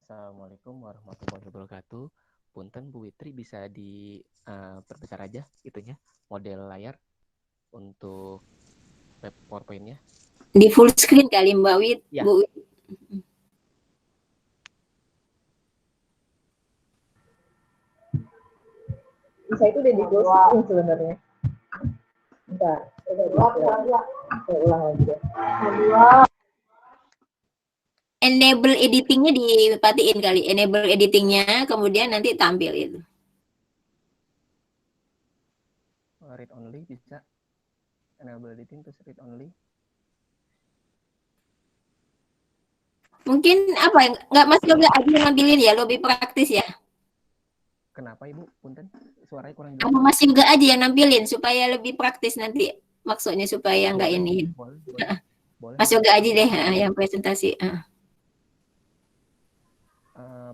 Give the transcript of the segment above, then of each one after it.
Assalamualaikum warahmatullahi wabarakatuh. Punten Bu Witri bisa diperbesar aja itunya model layar untuk web PowerPoint-nya. Di full screen kali Mbak Wit, Ya. Bu Wit. Bisa itu udah di full screen sebenarnya. Bentar, ulang lagi deh. Enable editingnya dipatiin kali, enable editingnya, kemudian nanti tampil itu. Read only bisa. Enable editing terus read only. Mungkin apa ya, nggak Mas Yoga aja yang ngambilin ya, lebih praktis ya. Kenapa Ibu? Punten, suaranya kurang Apa jelas. Mas Yoga aja yang nampilin supaya lebih praktis nanti. Maksudnya supaya nggak ini. Boleh. Mas Yoga aja deh yang presentasi.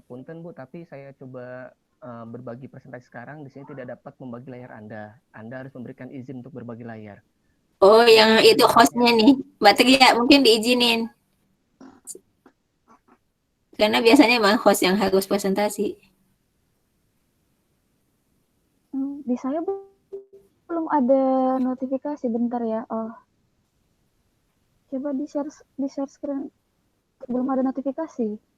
Punten Bu, tapi saya coba berbagi presentasi sekarang. Di sini tidak dapat membagi layar Anda. Anda harus memberikan izin untuk berbagi layar. Oh, yang itu hostnya nih, Mbak Tria mungkin diizinin. Karena biasanya emang host yang harus presentasi. Di saya belum ada notifikasi, bentar ya. Oh, coba di share screen, belum ada notifikasi.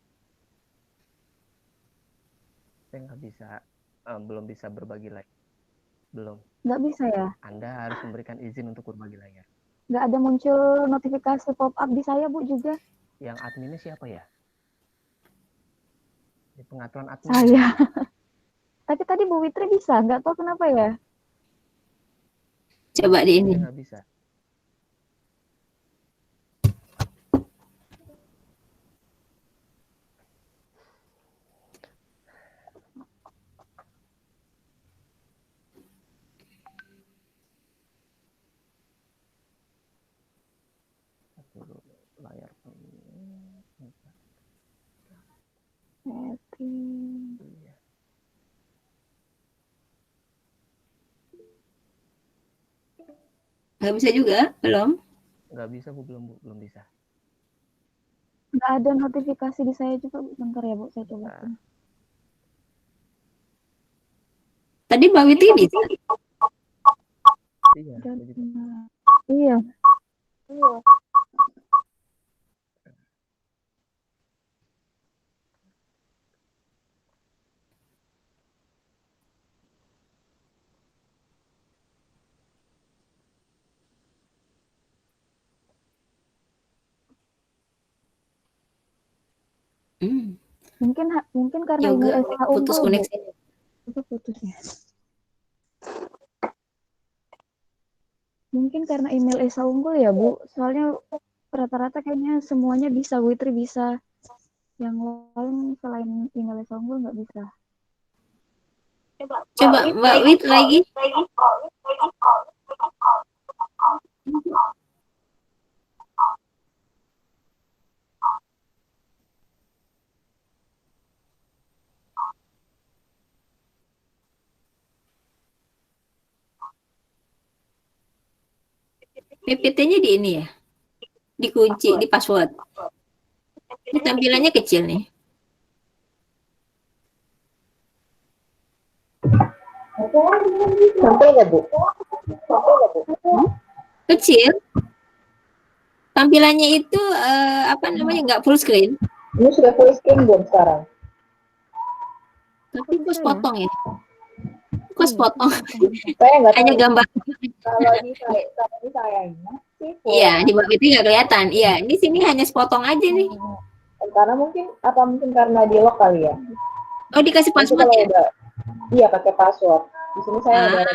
Saya nggak bisa, belum bisa berbagi layar. Belum. Nggak bisa ya? Anda harus memberikan izin untuk berbagi layar. Nggak ada muncul notifikasi pop-up di saya, Bu, juga. Yang adminnya siapa ya? Di pengaturan admin. Saya. Tapi tadi Bu Witri bisa, nggak tahu kenapa ya. Coba di ini. Nggak bisa. Layar Nggak bisa juga, belum? nggak bisa Bu, belum bisa. Nggak ada notifikasi di saya juga, Bu. Bentar ya, Bu, saya coba. Tadi Mbak Witri bisa. Iya. Iya. Mungkin karena Yoga email Esa putus unggul, koneksi. Itu putusnya. Mungkin karena email Esa unggul ya, Bu. Soalnya rata-rata kayaknya semuanya bisa, Witri bisa. Yang lain selain email Esa unggul nggak bisa. Coba Mbak Wit lagi. PPT-nya di ini ya, dikunci di password. Ini tampilannya kecil nih. Sampai nggak Bu? Kecil. Tampilannya itu apa namanya, nggak full screen. Ini sudah full screen belum sekarang? Tapi kok potong ya? Kok potong? Saya nggak Hanya tahu. gambar. Kalau di sayanya sih. Iya, di Mbak Witri nggak kelihatan. Iya, di sini hanya sepotong aja nih. Karena mungkin karena di lock kali ya. Oh, dikasih Nanti password kalau ya? udah, iya pakai password. Di sini saya ada.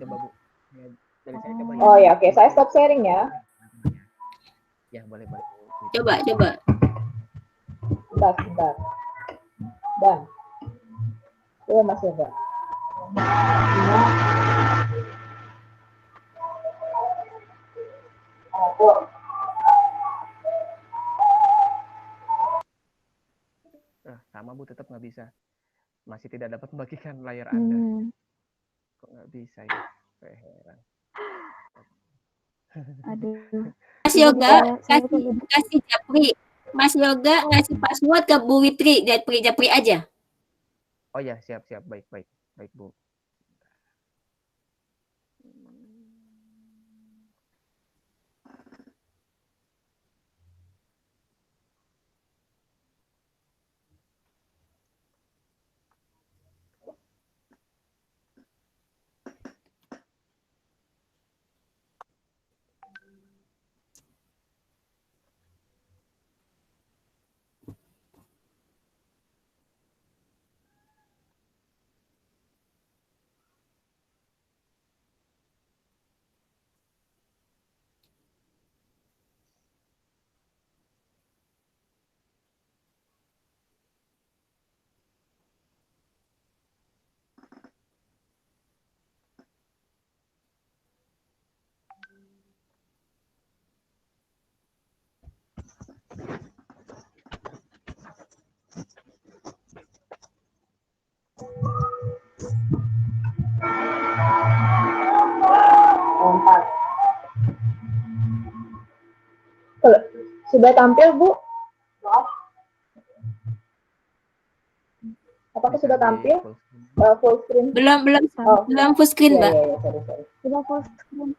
Coba Bu. Ya, dari saya coba ya. Oh ya, oke. Saya stop sharing ya. Ya, boleh. Coba. Bentar. Dan. Coba Mas Yoga. Sama Bu, tetap nggak bisa. Masih tidak dapat membagikan layar Anda. Kok nggak bisa ya? Saya heran. Aduh. Mas Yoga, kasih Japri. Mas Yoga ngasih password ke Bu Witri dan Pri Japri aja. Oh ya, siap. Baik, Bu. Empat. Sudah tampil, Bu? Apakah sudah tampil? Full screen? Belum Oh, full screen, Mbak. iya, sorry. Sudah full screen.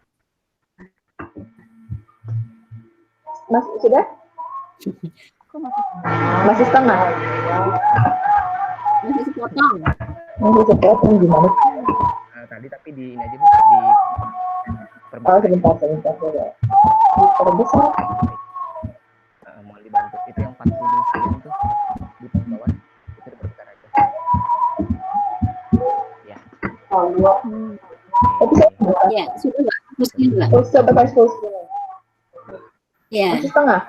Mas, sudah? Aku masih Masih setengah? Masih sepotong. Masih sepotong gimana? Tadi tapi di ini aja Bu, di Oh, sebentar. Diperbesar. mohon dibantu. Itu yang 40 sekian tuh di bawah itu diperbesar aja. Ya. Oh, dua. Tapi saya Ya, sudah Mbak. Full screen, Mbak. full screen. Ya, Masih setengah?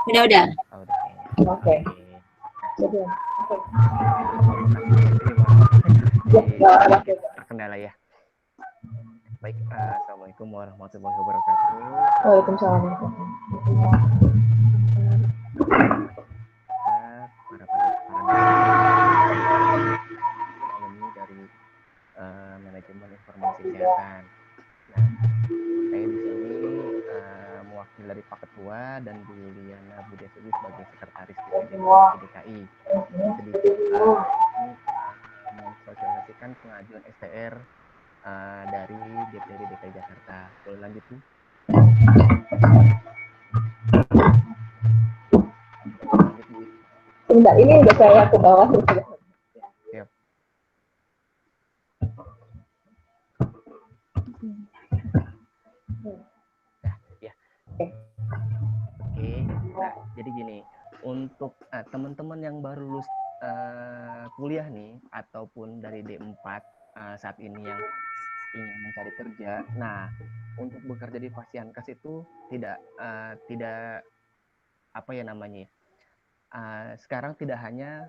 udah. Oh, udah kayaknya. Oke. Jadi, Oke. ya, Terkendala ya. Baik, assalamualaikum warahmatullahi wabarakatuh. Waalaikumsalam. Para alumni dari manajemen informasi kesehatan. Nah, saya di sini mewakili dari Pak Ketua dan Bu Yuliana Budiasuti sebagai sekretaris DKI. Sedikit mensosialisasikan pengajuan STR dari DPRD DKI Jakarta. Boleh lanjut, Bu? Lanjut, Bu. Sebentar, ini udah saya ke bawah. Siap. Oke, nah jadi gini, untuk teman-teman yang baru lulus kuliah nih, ataupun dari D4 saat ini yang ingin mencari kerja, nah untuk bekerja di Fasiankes itu tidak apa ya namanya, sekarang tidak hanya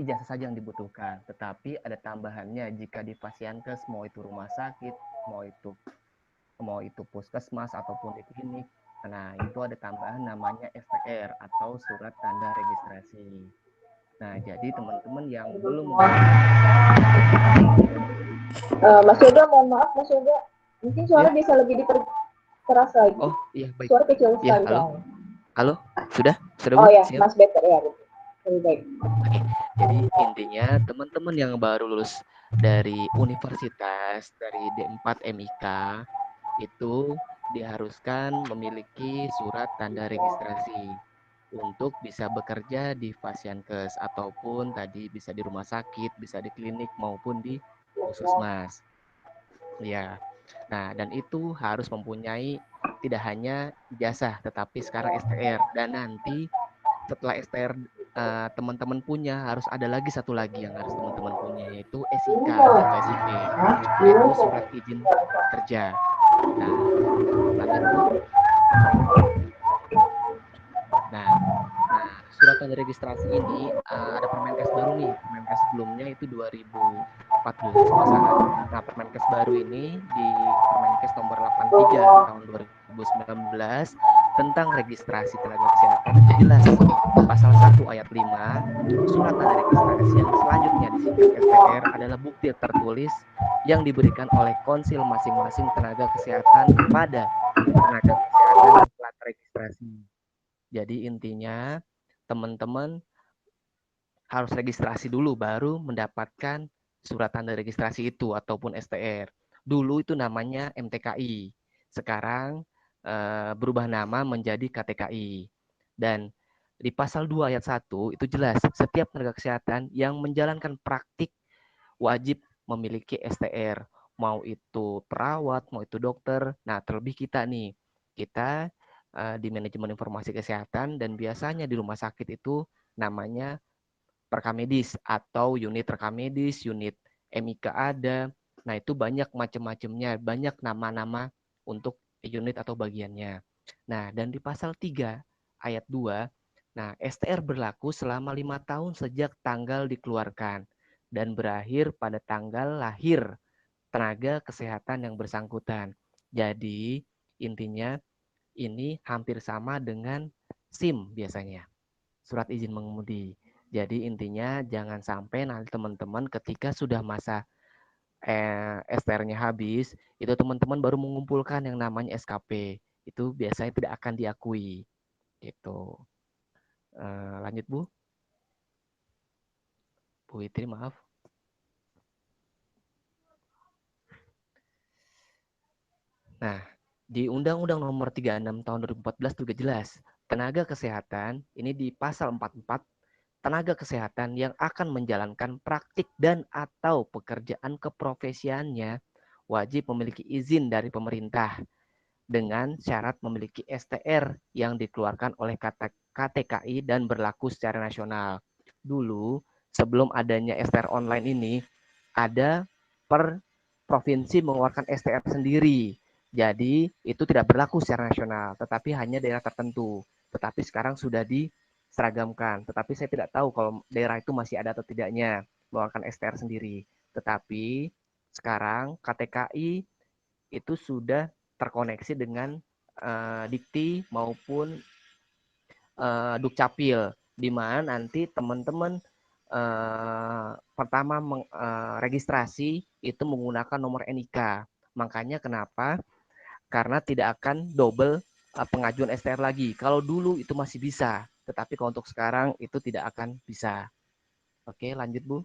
ijazah saja yang dibutuhkan, tetapi ada tambahannya jika di Fasiankes, mau itu rumah sakit, mau itu puskesmas ataupun di klinik. Nah, itu ada tambahan namanya STR atau surat tanda registrasi. Nah, jadi teman-teman yang belum Mas Yoga, mohon maaf Mas Yoga, mungkin suara bisa lebih diperkeras lagi. Oh, iya baik. Suara kecil Ya, sekali. halo. Sudah Oh Bu? ya, Siap? Mas Better ya. Lebih baik. Oke. Jadi intinya teman-teman yang baru lulus dari universitas, dari D4 MIK itu diharuskan memiliki surat tanda registrasi untuk bisa bekerja di Fasiankes ataupun tadi bisa di rumah sakit, bisa di klinik maupun di puskesmas. Ya. Nah, dan itu harus mempunyai tidak hanya ijazah tetapi sekarang STR, dan nanti setelah STR teman-teman punya harus ada lagi satu lagi yang harus teman-teman punya, yaitu SIK atau SIP, yaitu surat izin kerja. Nah, lanjut Bu. Nah, surat tanda registrasi ini ada Permenkes baru nih. Permenkes sebelumnya itu 2014 kalau salah. Nah, Permenkes baru ini di Permenkes nomor 83 tahun 2019 tentang registrasi tenaga kesehatan jelas pasal 1 ayat 5 surat tanda registrasi yang selanjutnya disingkat STR adalah bukti tertulis yang diberikan oleh konsil masing-masing tenaga kesehatan kepada tenaga kesehatan yang telah terregistrasi. Jadi intinya teman-teman harus registrasi dulu baru mendapatkan surat tanda registrasi itu ataupun STR. Dulu itu namanya MTKI. Sekarang berubah nama menjadi KTKI. Dan di pasal 2 ayat 1 itu jelas setiap tenaga kesehatan yang menjalankan praktik wajib memiliki STR. Mau itu perawat, mau itu dokter. Nah, terlebih kita nih. Kita di manajemen informasi kesehatan dan biasanya di rumah sakit itu namanya perkamedis atau unit rekamedis, unit MIK ada. Nah, itu banyak macam-macamnya, banyak nama-nama untuk unit atau bagiannya. Nah, dan di pasal 3 ayat 2, nah, STR berlaku selama 5 tahun sejak tanggal dikeluarkan dan berakhir pada tanggal lahir tenaga kesehatan yang bersangkutan. Jadi, intinya ini hampir sama dengan SIM biasanya, surat izin mengemudi. Jadi intinya jangan sampai nanti teman-teman ketika sudah masa STR-nya habis, itu teman-teman baru mengumpulkan yang namanya SKP. Itu biasanya tidak akan diakui. Gitu. Lanjut Bu. Bu Witri, maaf. Nah, di Undang-Undang Nomor 36 Tahun 2014 juga jelas, tenaga kesehatan ini di pasal 44, tenaga kesehatan yang akan menjalankan praktik dan atau pekerjaan keprofesiannya wajib memiliki izin dari pemerintah dengan syarat memiliki STR yang dikeluarkan oleh KTKI dan berlaku secara nasional. Dulu, sebelum adanya STR online ini, ada per provinsi mengeluarkan STR sendiri. Jadi, itu tidak berlaku secara nasional, tetapi hanya daerah tertentu. Tetapi sekarang sudah diseragamkan. Tetapi saya tidak tahu kalau daerah itu masih ada atau tidaknya mengeluarkan STR sendiri. Tetapi sekarang KTKI itu sudah terkoneksi dengan Dikti maupun Dukcapil, di mana nanti teman-teman pertama registrasi itu menggunakan nomor NIK. Makanya kenapa? Karena tidak akan double pengajuan STR lagi. Kalau dulu itu masih bisa, tetapi kalau untuk sekarang itu tidak akan bisa. Oke, lanjut Bu.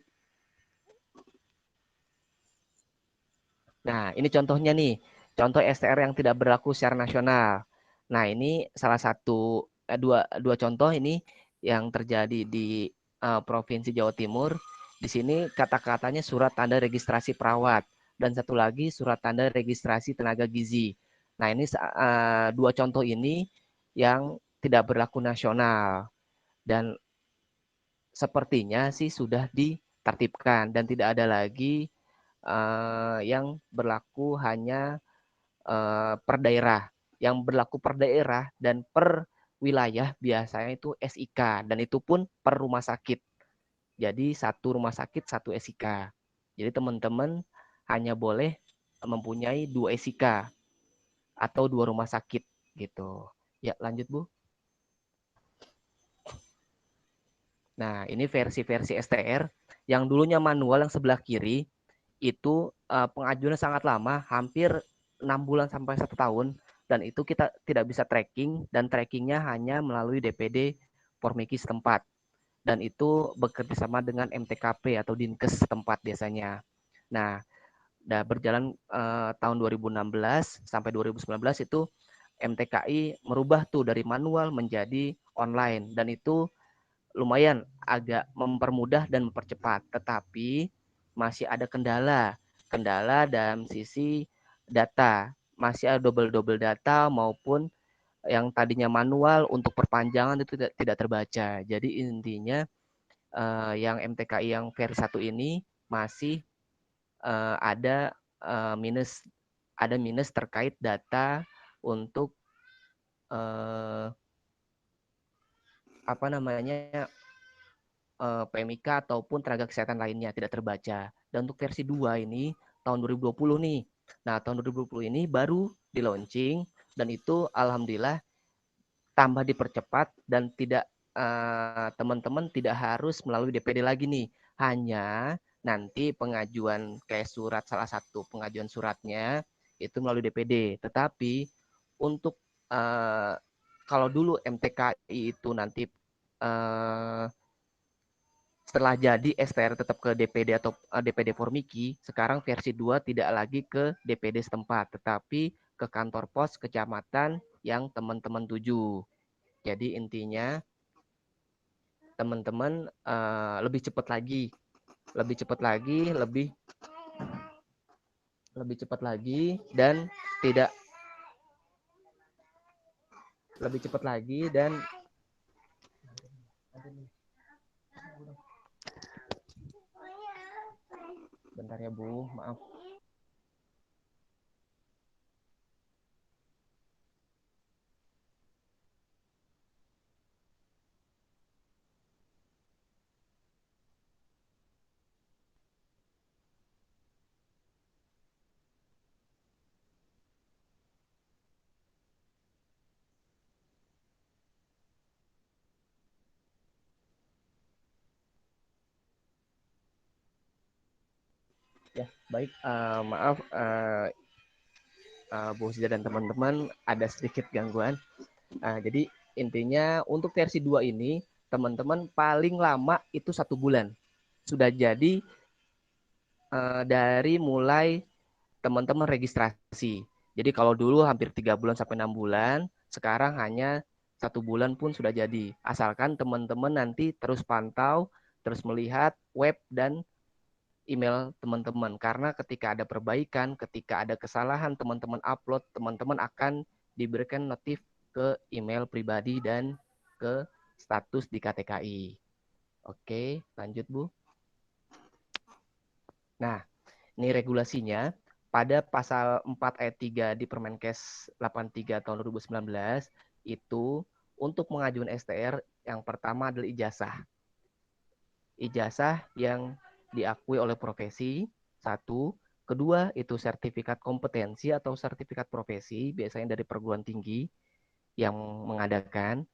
Nah, ini contohnya nih. Contoh STR yang tidak berlaku secara nasional. Nah, ini salah satu dua contoh ini yang terjadi di Provinsi Jawa Timur. Di sini kata-katanya surat tanda registrasi perawat dan satu lagi surat tanda registrasi tenaga gizi. Nah, ini dua contoh ini yang tidak berlaku nasional dan sepertinya sih sudah ditertibkan dan tidak ada lagi yang berlaku hanya per daerah. Yang berlaku per daerah dan per wilayah biasanya itu SIK dan itu pun per rumah sakit. Jadi satu rumah sakit satu SIK. Jadi teman-teman hanya boleh mempunyai 2 SIK atau 2 rumah sakit gitu. Ya, lanjut Bu. Nah, ini versi-versi STR yang dulunya manual yang sebelah kiri itu pengajuannya sangat lama, hampir 6 bulan sampai 1 tahun, dan itu kita tidak bisa tracking, dan trackingnya hanya melalui DPD Formiki setempat. Dan itu bekerja sama dengan MTKP atau Dinkes setempat biasanya. Nah, berjalan tahun 2016 sampai 2019 itu MTKI merubah tuh dari manual menjadi online, dan itu lumayan agak mempermudah dan mempercepat, tetapi masih ada kendala dalam sisi data, masih ada double data maupun yang tadinya manual untuk perpanjangan itu tidak terbaca. Jadi intinya yang MTKI yang versi 1 ini masih ada minus terkait data untuk apa namanya PMIK ataupun tenaga kesehatan lainnya tidak terbaca. Dan untuk versi 2 ini tahun 2020 nih. Nah, tahun 2020 ini baru di launching dan itu alhamdulillah tambah dipercepat dan tidak teman-teman tidak harus melalui DPD lagi nih. Hanya nanti pengajuan kayak surat, salah satu pengajuan suratnya itu melalui DPD. Tetapi untuk kalau dulu MTKI itu nanti setelah jadi STR tetap ke DPD atau DPD Formiki, sekarang versi 2 tidak lagi ke DPD setempat, tetapi ke kantor pos kecamatan yang teman-teman tuju. Jadi intinya teman-teman lebih cepat lagi, lebih cepat lagi dan tidak lebih cepat lagi dan bentar ya Bu, maaf. Ya, baik. Maaf, Bu Sida dan teman-teman ada sedikit gangguan. Jadi intinya untuk versi 2 ini, teman-teman paling lama itu 1 bulan. Sudah jadi dari mulai teman-teman registrasi. Jadi kalau dulu hampir 3 bulan sampai 6 bulan, sekarang hanya 1 bulan pun sudah jadi. Asalkan teman-teman nanti terus pantau, terus melihat web dan email teman-teman. Karena ketika ada perbaikan, ketika ada kesalahan teman-teman upload, teman-teman akan diberikan notif ke email pribadi dan ke status di KTKI. Oke, lanjut Bu. Nah, ini regulasinya. Pada pasal 4 ayat 3 di Permenkes 83 tahun 2019, itu untuk mengajukan STR yang pertama adalah ijazah. Ijazah yang diakui oleh profesi, 1. Kedua, itu sertifikat kompetensi atau sertifikat profesi, biasanya dari perguruan tinggi yang mengadakan.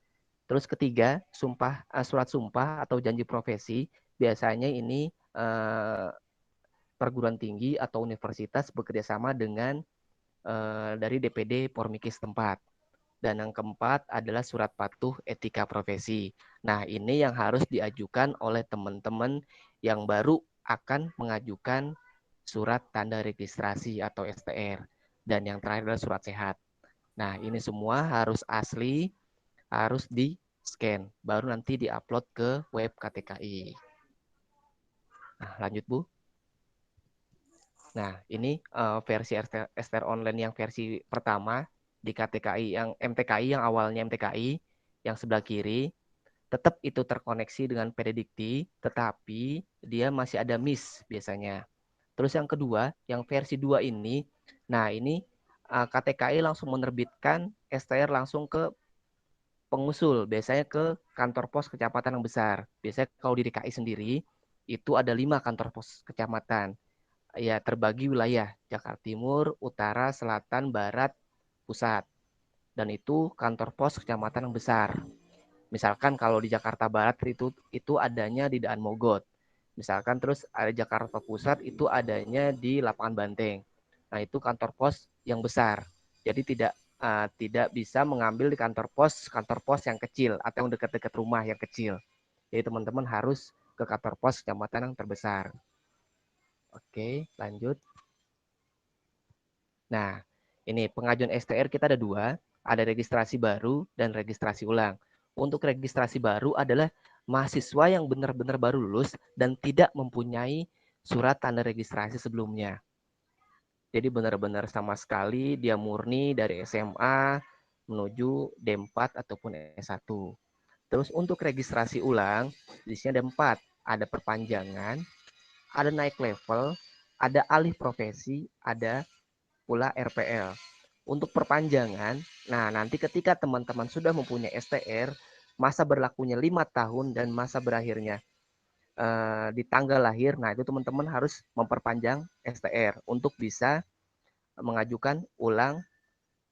Terus ketiga, surat sumpah atau janji profesi, biasanya ini perguruan tinggi atau universitas bekerjasama dengan dari DPD Formiki setempat. Dan yang keempat adalah surat patuh etika profesi. Nah, ini yang harus diajukan oleh teman-teman yang baru akan mengajukan surat tanda registrasi atau STR. Dan yang terakhir adalah surat sehat. Nah, ini semua harus asli, harus di-scan, baru nanti di-upload ke web KTKI. Nah, lanjut Bu. Nah, ini versi STR online yang versi pertama di KTKI yang MTKI yang awalnya MTKI yang sebelah kiri, tetap itu terkoneksi dengan Predikti, tetapi dia masih ada miss biasanya. Terus yang kedua, yang versi 2 ini, nah ini KTKI langsung menerbitkan STR langsung ke pengusul, biasanya ke kantor pos kecamatan yang besar. Biasanya kalau di DKI sendiri, itu ada 5 kantor pos kecamatan. Ya, terbagi wilayah Jakarta Timur, Utara, Selatan, Barat, Pusat. Dan itu kantor pos kecamatan yang besar. Misalkan kalau di Jakarta Barat itu adanya di Daan Mogot. Misalkan terus ada Jakarta Pusat itu adanya di Lapangan Banteng. Nah, itu kantor pos yang besar. Jadi tidak bisa mengambil di kantor pos yang kecil atau yang dekat-dekat rumah yang kecil. Jadi teman-teman harus ke kantor pos kecamatan yang terbesar. Oke, lanjut. Nah, ini pengajuan STR kita ada 2, ada registrasi baru dan registrasi ulang. Untuk registrasi baru adalah mahasiswa yang benar-benar baru lulus dan tidak mempunyai surat tanda registrasi sebelumnya. Jadi benar-benar sama sekali dia murni dari SMA menuju D4 ataupun S1. Terus untuk registrasi ulang, di sini ada 4. Ada perpanjangan, ada naik level, ada alih profesi, ada pula RPL. Untuk perpanjangan, nah nanti ketika teman-teman sudah mempunyai STR, masa berlakunya 5 tahun dan masa berakhirnya di tanggal lahir, nah itu teman-teman harus memperpanjang STR untuk bisa mengajukan ulang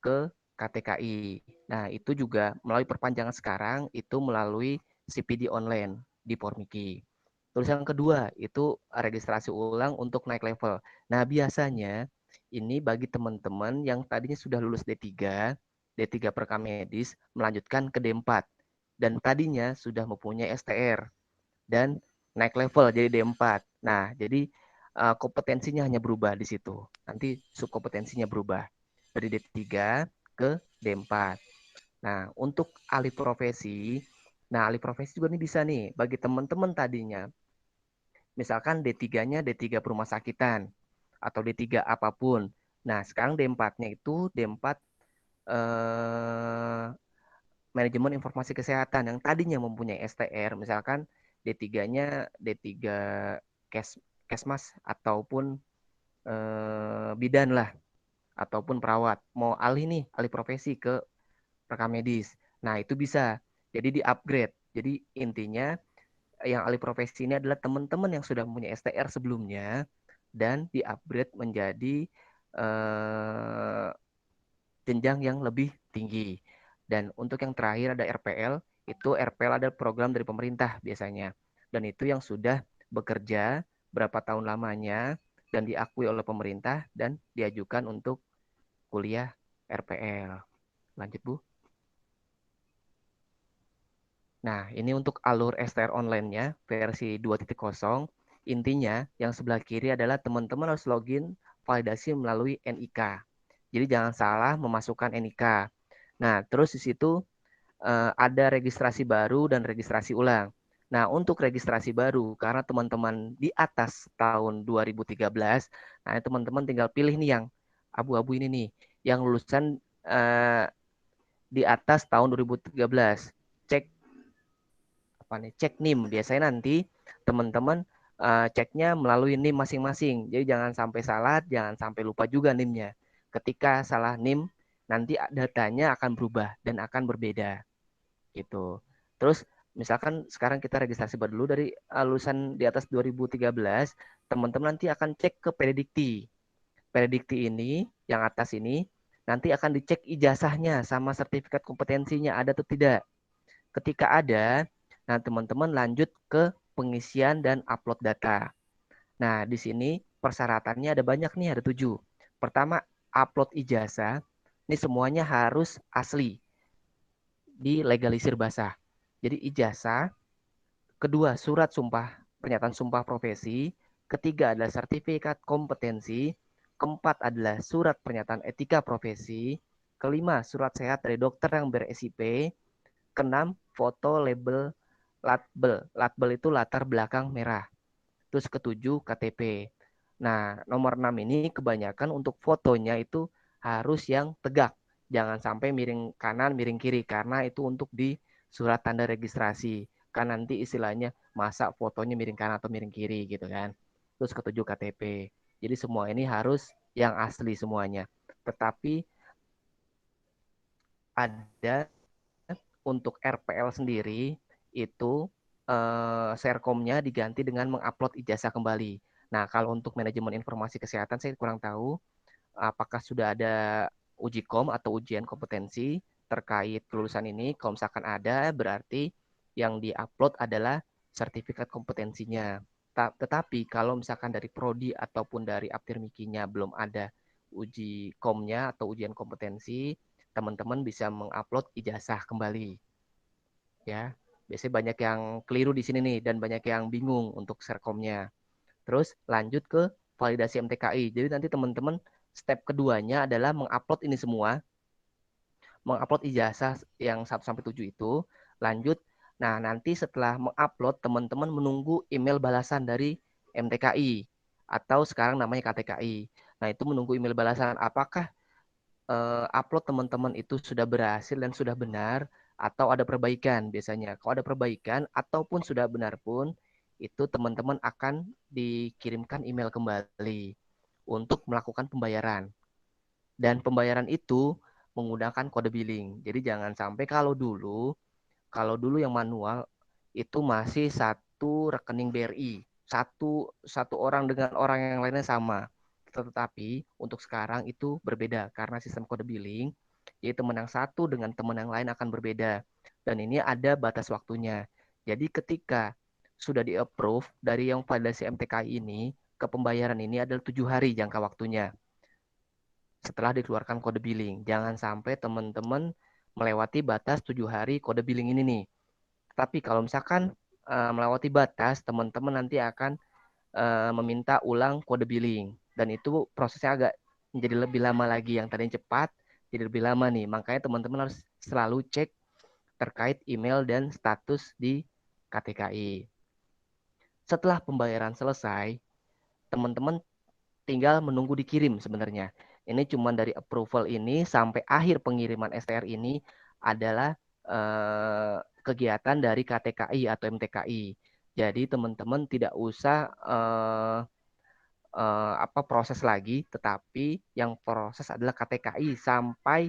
ke KTKI. Nah itu juga melalui perpanjangan sekarang, itu melalui CPD online di Formiki. Terus yang kedua, itu registrasi ulang untuk naik level. Nah biasanya ini bagi teman-teman yang tadinya sudah lulus D3 perkamedis, melanjutkan ke D4. dan tadinya sudah mempunyai STR dan naik level jadi D4. Nah, jadi kompetensinya hanya berubah di situ. Nanti subkompetensinya berubah dari D3 ke D4. Nah, untuk alih profesi, alih profesi juga nih bisa nih bagi teman-teman tadinya. Misalkan D3-nya D3 perumah sakitan atau D3 apapun. Nah, sekarang D4-nya itu D4 manajemen informasi kesehatan yang tadinya mempunyai STR, misalkan D3-nya D3 Kesmas ataupun bidan lah ataupun perawat. Mau alih nih, alih profesi ke rekam medis. Nah, itu bisa. Jadi di-upgrade. Jadi intinya yang alih profesi ini adalah teman-teman yang sudah mempunyai STR sebelumnya dan di-upgrade menjadi jenjang yang lebih tinggi. Dan untuk yang terakhir ada RPL, itu RPL ada program dari pemerintah biasanya. Dan itu yang sudah bekerja berapa tahun lamanya dan diakui oleh pemerintah dan diajukan untuk kuliah RPL. Lanjut, Bu. Nah, ini untuk alur STR online-nya versi 2.0. Intinya, yang sebelah kiri adalah teman-teman harus login validasi melalui NIK. Jadi jangan salah memasukkan NIK. Nah, terus di situ ada registrasi baru dan registrasi ulang. Nah, untuk registrasi baru, karena teman-teman di atas tahun 2013, nah teman-teman tinggal pilih nih yang abu-abu ini nih, yang lulusan di atas tahun 2013. Cek apa nih? Cek NIM. Biasanya nanti teman-teman ceknya melalui NIM masing-masing. Jadi jangan sampai salah, jangan sampai lupa juga NIM-nya. Ketika salah NIM, nanti datanya akan berubah dan akan berbeda gitu. Terus misalkan sekarang kita registrasi baru dulu dari lulusan di atas 2013, teman-teman nanti akan cek ke Predikti. Predikti ini, yang atas ini, nanti akan dicek ijazahnya sama sertifikat kompetensinya ada atau tidak. Ketika ada, nah teman-teman lanjut ke pengisian dan upload data. Nah, di sini persyaratannya ada banyak nih, ada 7. Pertama, upload ijazah. Ini semuanya harus asli, dilegalisir basah. Jadi ijazah, kedua surat sumpah, pernyataan sumpah profesi, ketiga adalah sertifikat kompetensi, keempat adalah surat pernyataan etika profesi, kelima surat sehat dari dokter yang ber-SIP, keenam foto label latbel. Latbel itu latar belakang merah. Terus ketujuh KTP. Nah, nomor 6 ini kebanyakan untuk fotonya itu harus yang tegak. Jangan sampai miring kanan, miring kiri karena itu untuk di surat tanda registrasi. Kan nanti istilahnya masa fotonya miring kanan atau miring kiri gitu kan. Terus ketujuh KTP. Jadi semua ini harus yang asli semuanya. Tetapi ada untuk RPL sendiri itu Serkomnya diganti dengan mengupload ijazah kembali. Nah, kalau untuk manajemen informasi kesehatan saya kurang tahu apakah sudah ada uji kom atau ujian kompetensi terkait kelulusan ini. Kalau misalkan ada, berarti yang diupload adalah sertifikat kompetensinya. Tetapi kalau misalkan dari prodi ataupun dari Aptirmikinya belum ada uji komnya atau ujian kompetensi, teman-teman bisa mengupload ijazah kembali. Ya, biasanya banyak yang keliru di sini nih dan banyak yang bingung untuk serkomnya. Terus lanjut ke validasi MTKI. Jadi nanti teman-teman step keduanya adalah mengupload ini semua, mengupload ijazah yang 1 sampai 7 itu, lanjut. Nah, nanti setelah mengupload teman-teman menunggu email balasan dari MTKI atau sekarang namanya KTKI. Nah, itu menunggu email balasan apakah upload teman-teman itu sudah berhasil dan sudah benar atau ada perbaikan biasanya. Kalau ada perbaikan ataupun sudah benar pun itu teman-teman akan dikirimkan email kembali untuk melakukan pembayaran. Dan pembayaran itu menggunakan kode billing. Jadi jangan sampai kalau dulu yang manual itu masih satu rekening BRI, satu orang dengan orang yang lainnya sama. Tetapi untuk sekarang itu berbeda karena sistem kode billing. Jadi teman yang satu dengan teman yang lain akan berbeda. Dan ini ada batas waktunya. Jadi ketika sudah di-approve dari yang validasi MTKI ini, ke pembayaran ini adalah 7 hari jangka waktunya setelah dikeluarkan kode billing. Jangan sampai teman-teman melewati batas 7 hari kode billing ini nih. Tapi kalau misalkan melewati batas, teman-teman nanti akan meminta ulang kode billing. Dan itu prosesnya agak menjadi lebih lama lagi. Yang tadinya cepat, jadi lebih lama nih. Makanya teman-teman harus selalu cek terkait email dan status di KTKI. Setelah pembayaran selesai, teman-teman tinggal menunggu dikirim sebenarnya. Ini cuma dari approval ini sampai akhir pengiriman STR ini adalah kegiatan dari KTKI atau MTKI. Jadi teman-teman tidak usah proses lagi, tetapi yang proses adalah KTKI sampai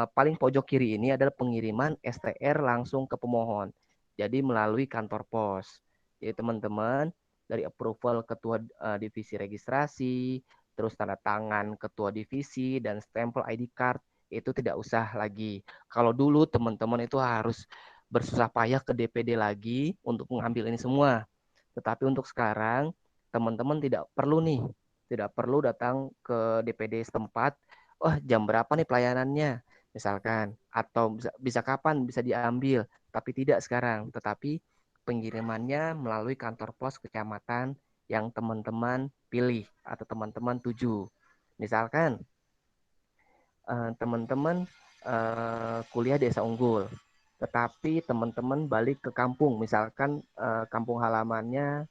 paling pojok kiri ini adalah pengiriman STR langsung ke pemohon. Jadi melalui kantor pos. Jadi teman-teman dari approval ketua divisi registrasi, terus tanda tangan ketua divisi dan stempel ID card itu tidak usah lagi. Kalau dulu teman-teman itu harus bersusah payah ke DPD lagi untuk mengambil ini semua. Tetapi untuk sekarang teman-teman tidak perlu datang ke DPD setempat. Oh, jam berapa nih pelayanannya? Misalkan, atau bisa kapan bisa diambil, tapi tidak sekarang. Tetapi pengirimannya melalui kantor pos kecamatan yang teman-teman pilih atau teman-teman tuju. Misalkan teman-teman kuliah desa unggul, tetapi teman-teman balik ke kampung, misalkan kampung halamannya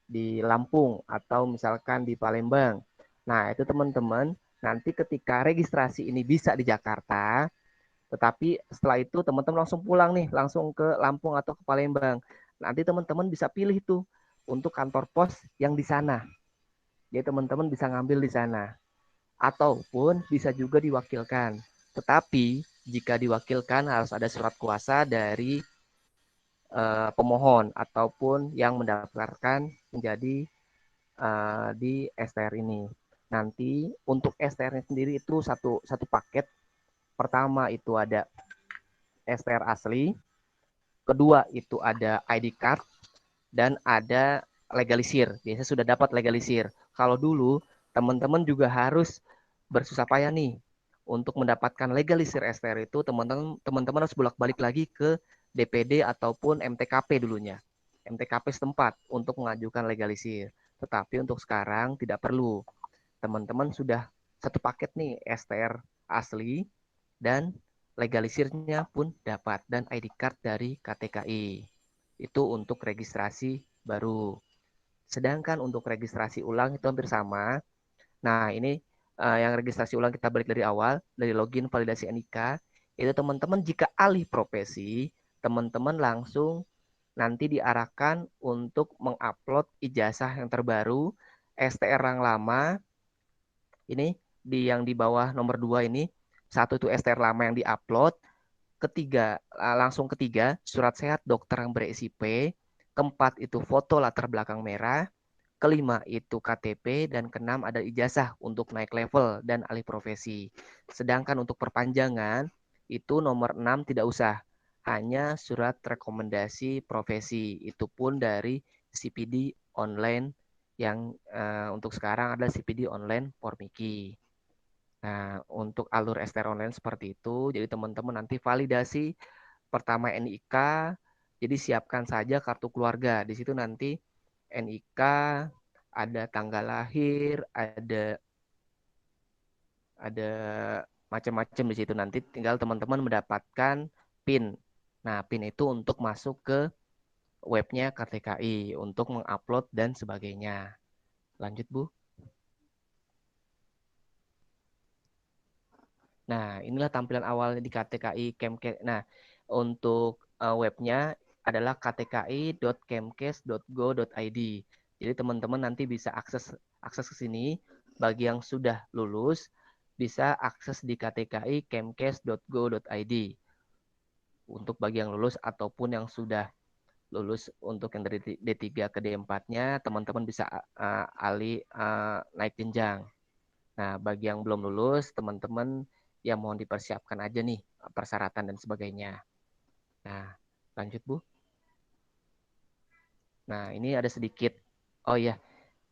di Lampung atau misalkan di Palembang. Nah, itu teman-teman nanti ketika registrasi ini bisa di Jakarta, tetapi setelah itu teman-teman langsung pulang nih, langsung ke Lampung atau ke Palembang. Nanti teman-teman bisa pilih tuh untuk kantor pos yang di sana. Jadi teman-teman bisa ngambil di sana. Ataupun bisa juga diwakilkan. Tetapi jika diwakilkan harus ada surat kuasa dari pemohon ataupun yang mendaftarkan menjadi di STR ini. Nanti untuk STR-nya sendiri itu satu paket. Pertama itu ada STR asli, kedua itu ada ID card, dan ada legalisir. Biasanya sudah dapat legalisir. Kalau dulu teman-teman juga harus bersusah payah nih untuk mendapatkan legalisir STR itu, teman-teman harus bolak-balik lagi ke DPD ataupun MTKP dulunya. MTKP setempat untuk mengajukan legalisir. Tetapi untuk sekarang tidak perlu. Teman-teman sudah satu paket nih, STR asli dan legalisirnya pun dapat, dan ID card dari KTKI. Itu untuk registrasi baru. Sedangkan untuk registrasi ulang itu hampir sama. Nah, ini yang registrasi ulang kita balik dari awal, dari login validasi NIK, itu teman-teman jika alih profesi, teman-teman langsung nanti diarahkan untuk mengupload ijazah yang terbaru, STR yang lama, ini yang di bawah nomor 2 ini, satu itu STR lama yang diupload, ketiga surat sehat dokter yang berisi P, keempat itu foto latar belakang merah, kelima itu KTP, dan keenam ada ijazah untuk naik level dan alih profesi. Sedangkan untuk perpanjangan itu nomor 6 tidak usah, hanya surat rekomendasi profesi, itu pun dari CPD online yang untuk sekarang adalah CPD online Formiki. Nah, untuk alur STR online seperti itu, jadi teman-teman nanti validasi pertama NIK, jadi siapkan saja kartu keluarga. Di situ nanti NIK, ada tanggal lahir, ada macam-macam di situ. Nanti tinggal teman-teman mendapatkan PIN. Nah, PIN itu untuk masuk ke webnya KTKI untuk mengupload dan sebagainya. Lanjut, Bu. Nah, inilah tampilan awal di KTKI Kemkes. Nah, untuk webnya adalah ktki.kemkes.go.id. Jadi teman-teman nanti bisa akses ke sini. Bagi yang sudah lulus bisa akses di ktki.kemkes.go.id. Untuk bagi yang lulus ataupun yang sudah lulus untuk yang dari D3 ke D4-nya, teman-teman bisa naik jenjang. Nah, bagi yang belum lulus, teman-teman yang mohon dipersiapkan aja nih persyaratan dan sebagainya. Nah, lanjut Bu. Nah, ini ada sedikit. Oh iya,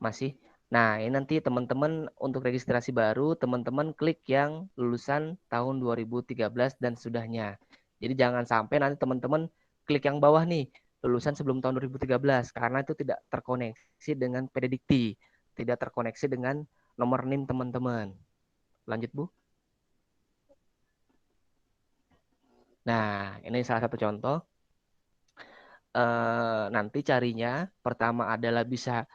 masih. Nah, ini nanti teman-teman untuk registrasi baru, teman-teman klik yang lulusan tahun 2013 dan sudahnya. Jadi jangan sampai nanti teman-teman klik yang bawah nih, lulusan sebelum tahun 2013, karena itu tidak terkoneksi dengan Pedidikti, tidak terkoneksi dengan nomor NIM teman-teman. Lanjut, Bu. Nah, ini salah satu contoh. Nanti carinya pertama adalah bisa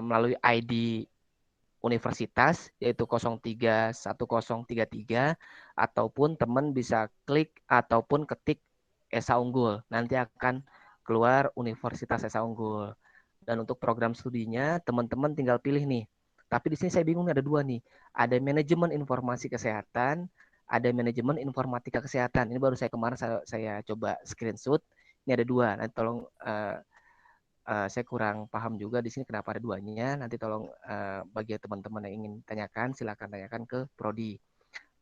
melalui ID universitas yaitu 031033, ataupun teman bisa klik ataupun ketik Esa Unggul. Nanti akan keluar Universitas Esa Unggul. Dan untuk program studinya teman-teman tinggal pilih nih. Tapi di sini saya bingung ada dua nih. Ada manajemen informasi kesehatan, ada manajemen informatika kesehatan. Ini baru saya kemarin saya coba screenshot. Ini ada dua. Nanti tolong saya kurang paham juga di sini kenapa ada duanya. Nanti tolong bagi teman-teman yang ingin tanyakan, silakan tanyakan ke Prodi.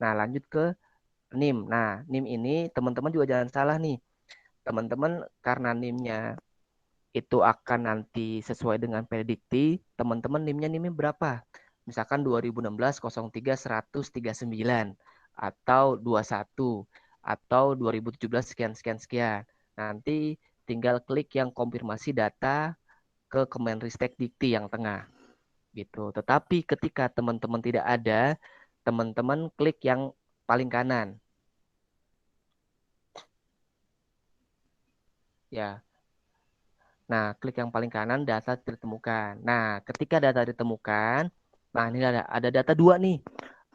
Nah, lanjut ke NIM. Nah, NIM ini teman-teman juga jangan salah nih. Teman-teman karena NIM-nya itu akan nanti sesuai dengan predikti, teman-teman NIM-nya berapa? Misalkan 2016 03 139 atau 21 atau 2017 sekian sekian sekian. Nanti tinggal klik yang konfirmasi data ke Kemenristek Dikti yang tengah gitu. Tetapi ketika teman-teman tidak ada, teman-teman klik yang paling kanan. Ya. Nah, klik yang paling kanan data ditemukan. Nah, ketika data ditemukan, nah ini ada data dua nih.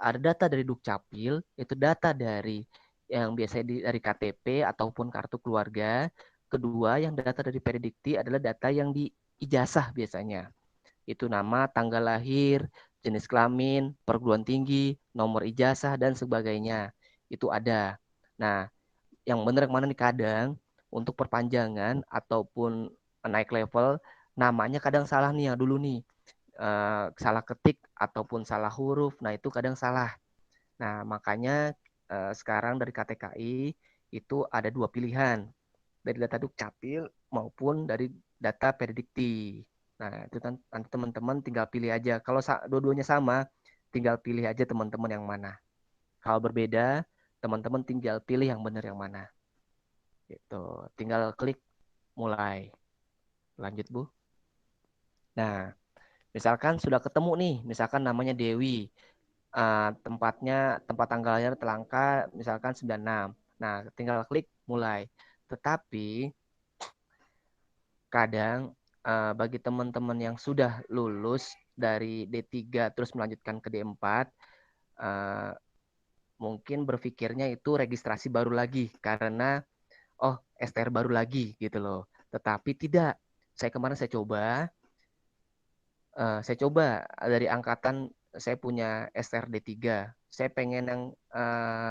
Ada data dari Dukcapil, itu data dari yang biasanya dari KTP ataupun kartu keluarga. Kedua, yang data dari Pedidikti adalah data yang di ijazah biasanya. Itu nama, tanggal lahir, jenis kelamin, perguruan tinggi, nomor ijazah, dan sebagainya. Itu ada. Nah, yang benar yang mana nih kadang untuk perpanjangan ataupun naik level, namanya kadang salah nih yang dulu nih. Salah ketik ataupun salah huruf, nah itu kadang salah. Nah, makanya sekarang dari KTKI itu ada dua pilihan, dari data Dukcapil maupun dari data Pedidikti. Nah, itu nanti teman-teman tinggal pilih aja. Kalau dua-duanya sama, tinggal pilih aja teman-teman yang mana. Kalau berbeda, teman-teman tinggal pilih yang benar yang mana. Gitu. Tinggal klik mulai. Lanjut, Bu. Nah, misalkan sudah ketemu nih, misalkan namanya Dewi. Tempat tanggal lahir Telangka, misalkan 96. Nah, tinggal klik mulai. Tetapi kadang bagi teman-teman yang sudah lulus dari D3 terus melanjutkan ke D4, mungkin berpikirnya itu registrasi baru lagi karena STR baru lagi gitu loh. Tetapi tidak. Saya coba dari angkatan saya punya STR D3. Saya pengen yang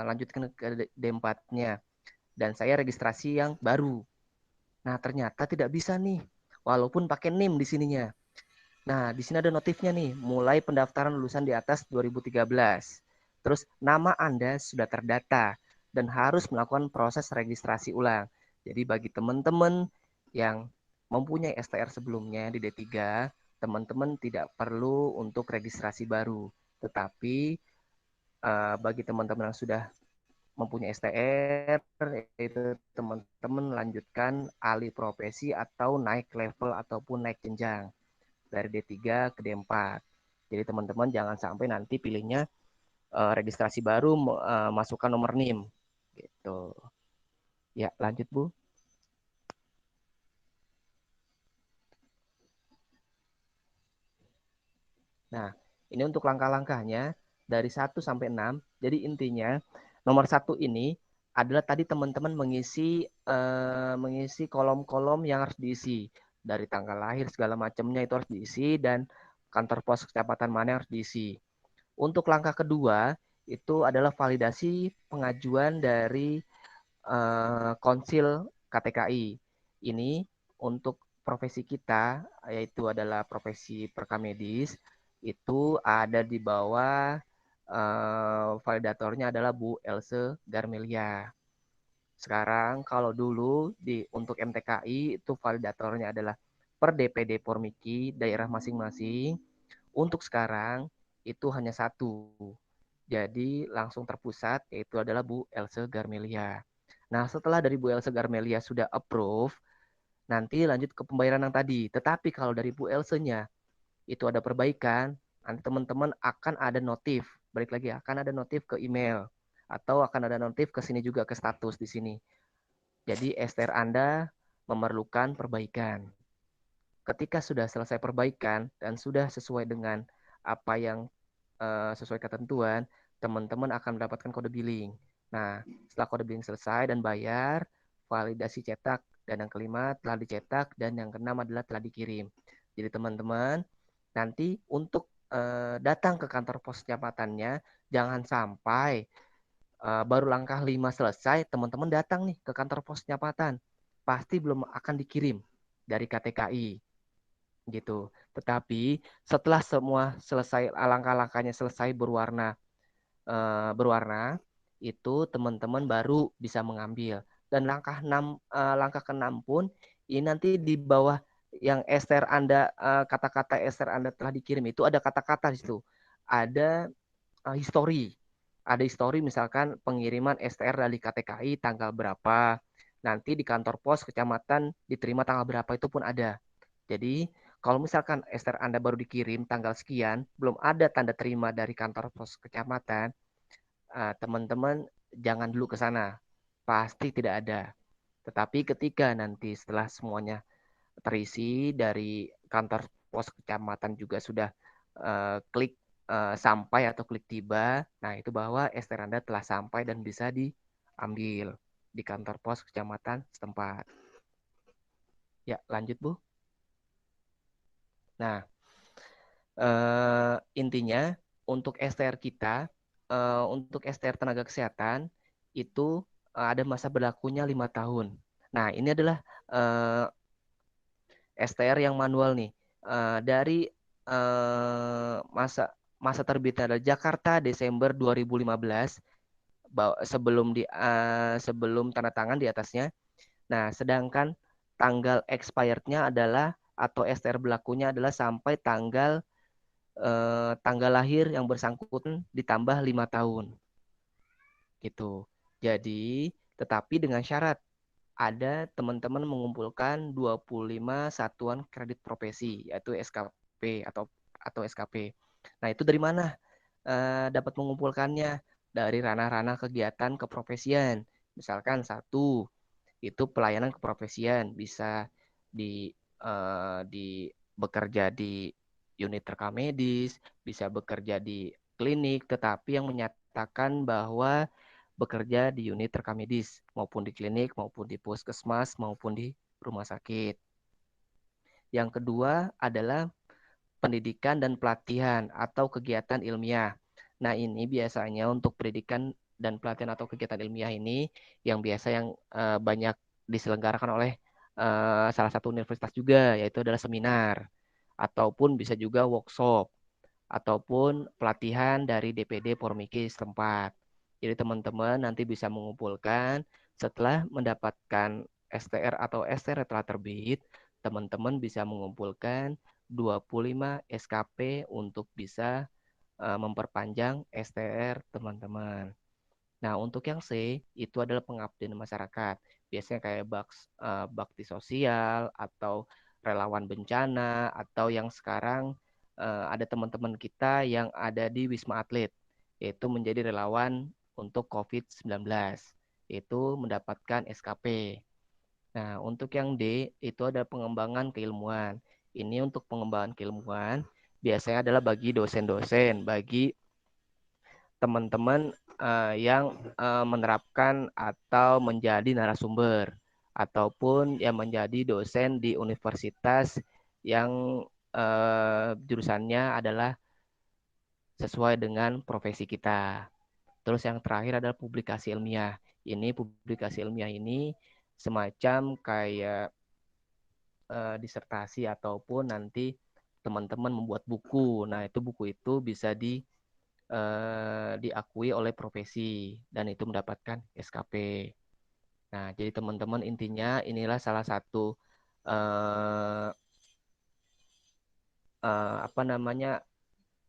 lanjutkan ke D4-nya dan saya registrasi yang baru. Nah, ternyata tidak bisa nih. Walaupun pakai NIM di sininya. Nah, di sini ada notifnya nih, mulai pendaftaran lulusan di atas 2013. Terus nama Anda sudah terdata dan harus melakukan proses registrasi ulang. Jadi bagi teman-teman yang mempunyai STR sebelumnya di D3, teman-teman tidak perlu untuk registrasi baru. Tetapi bagi teman-teman yang sudah mempunyai STR, itu teman-teman lanjutkan alih profesi atau naik level ataupun naik jenjang dari D3 ke D4. Jadi teman-teman jangan sampai nanti pilihnya registrasi baru masukkan nomor NIM gitu. Ya, lanjut, Bu. Nah, ini untuk langkah-langkahnya dari 1 sampai 6. Jadi intinya nomor 1 ini adalah tadi teman-teman mengisi kolom-kolom yang harus diisi. Dari tanggal lahir segala macamnya itu harus diisi dan kantor pos kecamatan mana yang harus diisi. Untuk langkah kedua itu adalah validasi pengajuan dari konsil KTKI. Ini untuk profesi kita yaitu adalah profesi perkamedis itu ada di bawah validatornya adalah Bu Else Garmelia. Sekarang kalau dulu untuk MTKI itu validatornya adalah per DPD Pormiki daerah masing-masing. Untuk sekarang itu hanya satu. Jadi langsung terpusat yaitu adalah Bu Else Garmelia. Nah, setelah dari Bu Else Garmelia sudah approve, nanti lanjut ke pembayaran yang tadi. Tetapi kalau dari Bu Else-nya itu ada perbaikan, nanti teman-teman akan ada notif. Balik lagi, akan ada notif ke email. Atau akan ada notif ke sini juga, ke status di sini. Jadi STR Anda memerlukan perbaikan. Ketika sudah selesai perbaikan dan sudah sesuai dengan apa yang sesuai ketentuan, teman-teman akan mendapatkan kode billing. Nah, setelah kode billing selesai dan bayar, validasi cetak, dan yang kelima telah dicetak, dan yang keenam adalah telah dikirim. Jadi teman-teman, nanti untuk datang ke kantor pos kecamatannya, jangan sampai baru langkah 5 selesai, teman-teman datang nih ke kantor pos kecamatan. Pasti belum akan dikirim dari KTKI gitu. Tetapi setelah semua selesai, langkah-langkahnya selesai berwarna, itu teman-teman baru bisa mengambil. Dan langkah ke-6 pun ini nanti di bawah yang STR Anda, kata-kata STR Anda telah dikirim itu ada kata-kata di situ. Ada history. Ada history misalkan pengiriman STR dari KTKI tanggal berapa. Nanti di kantor pos kecamatan diterima tanggal berapa itu pun ada. Jadi kalau misalkan STR Anda baru dikirim tanggal sekian, belum ada tanda terima dari kantor pos kecamatan, teman-teman jangan dulu ke sana. Pasti tidak ada. Tetapi ketika nanti setelah semuanya terisi dari kantor pos kecamatan juga sudah klik sampai atau klik tiba, nah itu bahwa STR Anda telah sampai dan bisa diambil di kantor pos kecamatan setempat. Ya, lanjut Bu. Nah, intinya untuk STR kita, untuk STR tenaga kesehatan itu ada masa berlakunya 5 tahun. Nah, ini adalah STR yang manual nih. Dari masa terbitnya adalah Jakarta Desember 2015, sebelum tanda tangan di atasnya. Nah, sedangkan tanggal expirednya adalah atau STR berlakunya adalah sampai tanggal lahir yang bersangkutan ditambah 5 tahun. Gitu. Jadi, tetapi dengan syarat ada teman-teman mengumpulkan 25 satuan kredit profesi, yaitu SKP atau SKP. Nah, itu dari mana dapat mengumpulkannya? Dari ranah-ranah kegiatan keprofesian. Misalkan satu, itu pelayanan keprofesian, bisa di bekerja di unit rekam medis, bisa bekerja di klinik, tetapi yang menyatakan bahwa bekerja di unit rekam medis maupun di klinik maupun di puskesmas maupun di rumah sakit. Yang kedua adalah pendidikan dan pelatihan atau kegiatan ilmiah. Nah, ini biasanya untuk pendidikan dan pelatihan atau kegiatan ilmiah ini yang biasa yang banyak diselenggarakan oleh salah satu universitas juga, yaitu adalah seminar ataupun bisa juga workshop ataupun pelatihan dari DPD Pormiki setempat. Jadi teman-teman nanti bisa mengumpulkan setelah mendapatkan STR atau STR telah terbit, teman-teman bisa mengumpulkan 25 SKP untuk bisa memperpanjang STR teman-teman. Nah, untuk yang C itu adalah pengabdian masyarakat. Biasanya kayak bakti sosial atau relawan bencana atau yang sekarang ada teman-teman kita yang ada di Wisma Atlet, yaitu menjadi relawan untuk COVID-19, yaitu mendapatkan SKP. Nah, untuk yang D itu ada pengembangan keilmuan. Ini untuk pengembangan keilmuan biasanya adalah bagi dosen-dosen, bagi teman-teman yang menerapkan atau menjadi narasumber ataupun yang menjadi dosen di universitas yang jurusannya adalah sesuai dengan profesi kita. Terus yang terakhir adalah publikasi ilmiah. Ini publikasi ilmiah ini semacam kayak disertasi ataupun nanti teman-teman membuat buku. Nah, itu buku itu bisa diakui oleh profesi dan itu mendapatkan SKP. Nah, jadi teman-teman intinya inilah salah satu eh, apa namanya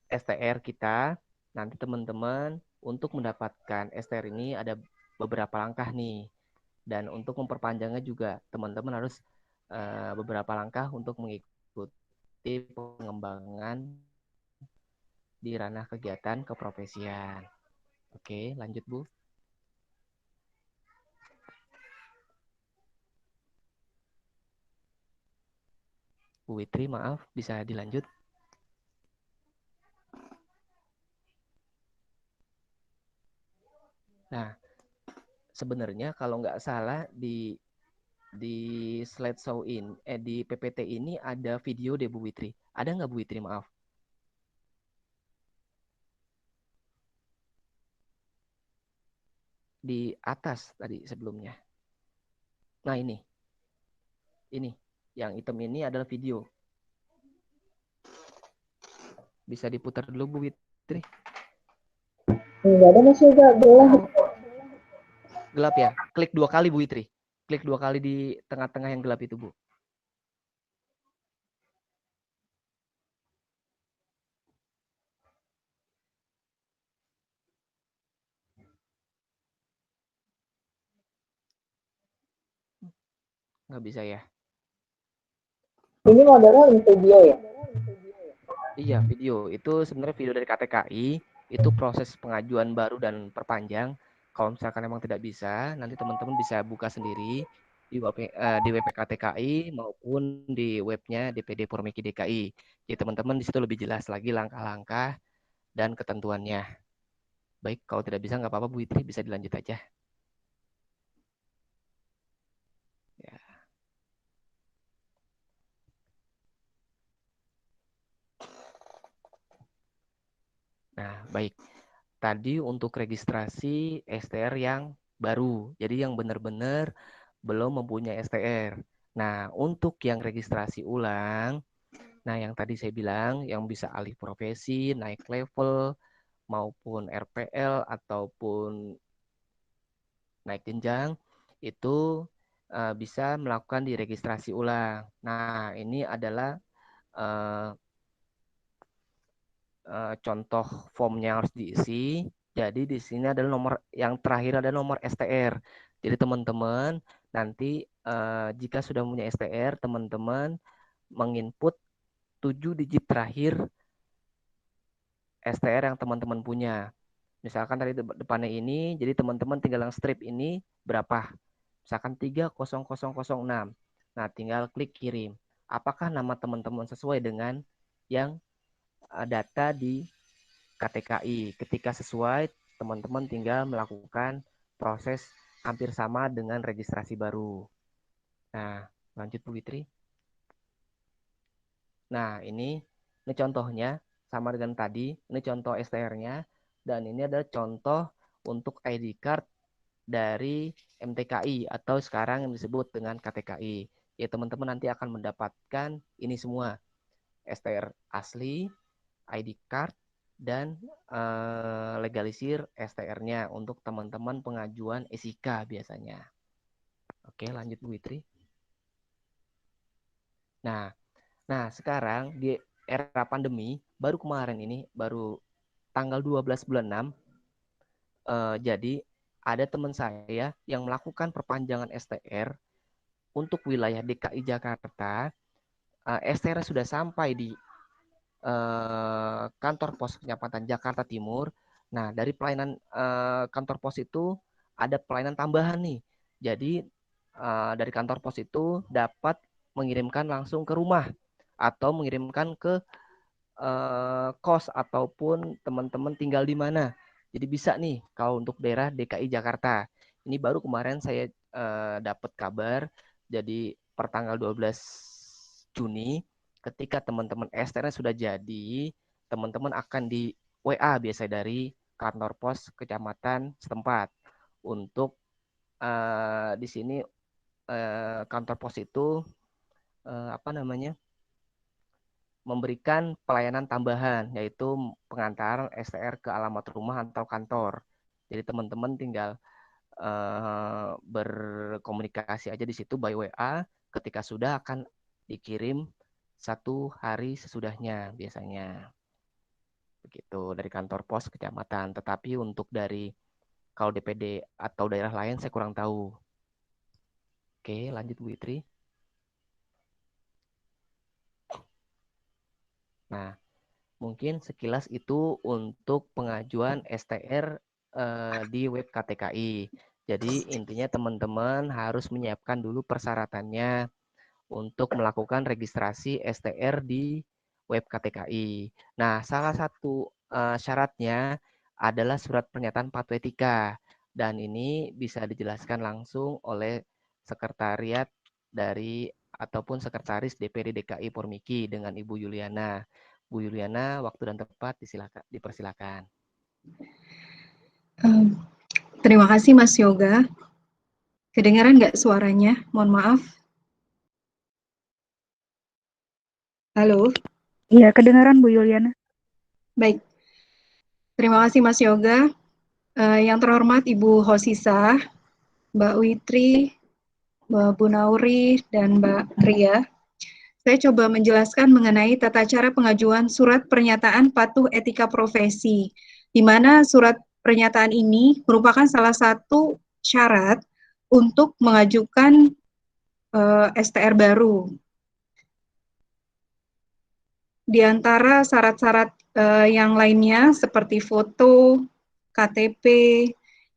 STR kita. Nanti teman-teman untuk mendapatkan STR ini ada beberapa langkah nih. Dan untuk memperpanjangnya juga teman-teman harus beberapa langkah untuk mengikuti pengembangan di ranah kegiatan keprofesian. Oke, lanjut Bu. Bu Witri, maaf, bisa dilanjut? Nah, sebenarnya kalau nggak salah di slideshow ini, di PPT ini ada video deh Bu Witri. Ada nggak Bu Witri, maaf? Di atas tadi sebelumnya. Nah ini yang hitam ini adalah video. Bisa diputar dulu Bu Witri. Enggak ada, masih agak gelap. Gelap ya? Klik 2 kali Bu Witri. Klik 2 kali di tengah-tengah yang gelap itu Bu. Nggak bisa ya? Ini modelnya video ya? Iya, video. Itu sebenarnya video dari KTKI. Itu proses pengajuan baru dan perpanjang. Kalau misalkan emang tidak bisa, nanti teman-teman bisa buka sendiri di web KTKI maupun di webnya DPD Formeki DKI. Jadi teman-teman di situ lebih jelas lagi langkah-langkah dan ketentuannya. Baik, kalau tidak bisa nggak apa-apa Bu Witri, bisa dilanjut aja. Ya. Nah, baik. Tadi untuk registrasi STR yang baru. Jadi yang benar-benar belum mempunyai STR. Nah, untuk yang registrasi ulang, nah yang tadi saya bilang, yang bisa alih profesi, naik level, maupun RPL, ataupun naik jenjang, itu bisa melakukan diregistrasi ulang. Nah, ini adalah contoh formnya yang harus diisi. Jadi di sini adalah nomor yang terakhir ada nomor STR. Jadi teman-teman nanti jika sudah punya STR, teman-teman menginput 7 digit terakhir STR yang teman-teman punya. Misalkan tadi depannya ini, jadi teman-teman tinggal yang strip ini berapa? Misalkan 30006. Nah, tinggal klik kirim. Apakah nama teman-teman sesuai dengan yang data di KTKI? Ketika sesuai, teman-teman tinggal melakukan proses hampir sama dengan registrasi baru. Nah, lanjut Bu Witri. Nah, ini contohnya sama dengan tadi. Ini contoh STR-nya. Dan ini adalah contoh untuk ID card dari MTKI atau sekarang yang disebut dengan KTKI. Ya, teman-teman nanti akan mendapatkan ini semua. STR asli, ID card, dan legalisir STR-nya untuk teman-teman pengajuan SIK biasanya. Oke, lanjut Bu Witri. Nah, sekarang di era pandemi, baru kemarin ini, baru tanggal 12 bulan 6, jadi ada teman saya yang melakukan perpanjangan STR untuk wilayah DKI Jakarta. STR sudah sampai di kantor pos penyapatan Jakarta Timur. Nah, dari pelayanan kantor pos itu ada pelayanan tambahan nih. Jadi dari kantor pos itu dapat mengirimkan langsung ke rumah atau mengirimkan ke kos ataupun teman-teman tinggal di mana. Jadi bisa nih kalau untuk daerah DKI Jakarta. Ini baru kemarin saya dapat kabar. Jadi per tanggal 12 Juni ketika teman-teman STR sudah jadi, teman-teman akan di WA biasa dari kantor pos kecamatan setempat. Untuk di sini kantor pos itu apa namanya? Memberikan pelayanan tambahan, yaitu pengantaran STR ke alamat rumah atau kantor. Jadi teman-teman tinggal berkomunikasi aja di situ by WA, ketika sudah akan dikirim 1 hari sesudahnya biasanya. Begitu dari kantor pos kecamatan. Tetapi untuk dari kalau DPD atau daerah lain saya kurang tahu. Oke, lanjut Bu Itri. Nah, mungkin sekilas itu untuk pengajuan STR di web KTKI. Jadi intinya teman-teman harus menyiapkan dulu persyaratannya untuk melakukan registrasi STR di web KTKI. Nah, salah satu syaratnya adalah surat pernyataan patuh etika. Dan ini bisa dijelaskan langsung oleh sekretariat dari ataupun sekretaris DPD DKI Pormiki dengan Ibu Yuliana. Bu Yuliana, waktu dan tempat dipersilakan. Terima kasih Mas Yoga. Kedengaran nggak suaranya? Mohon maaf. Halo? Iya, kedengaran Bu Yuliana. Baik. Terima kasih Mas Yoga. Yang terhormat Ibu Hosisa, Mbak Witri, Mbak Bu Nauri, dan Mbak Ria. Saya coba menjelaskan mengenai tata cara pengajuan surat pernyataan patuh etika profesi, di mana surat pernyataan ini merupakan salah satu syarat untuk mengajukan STR baru. Di antara syarat-syarat yang lainnya seperti foto, KTP,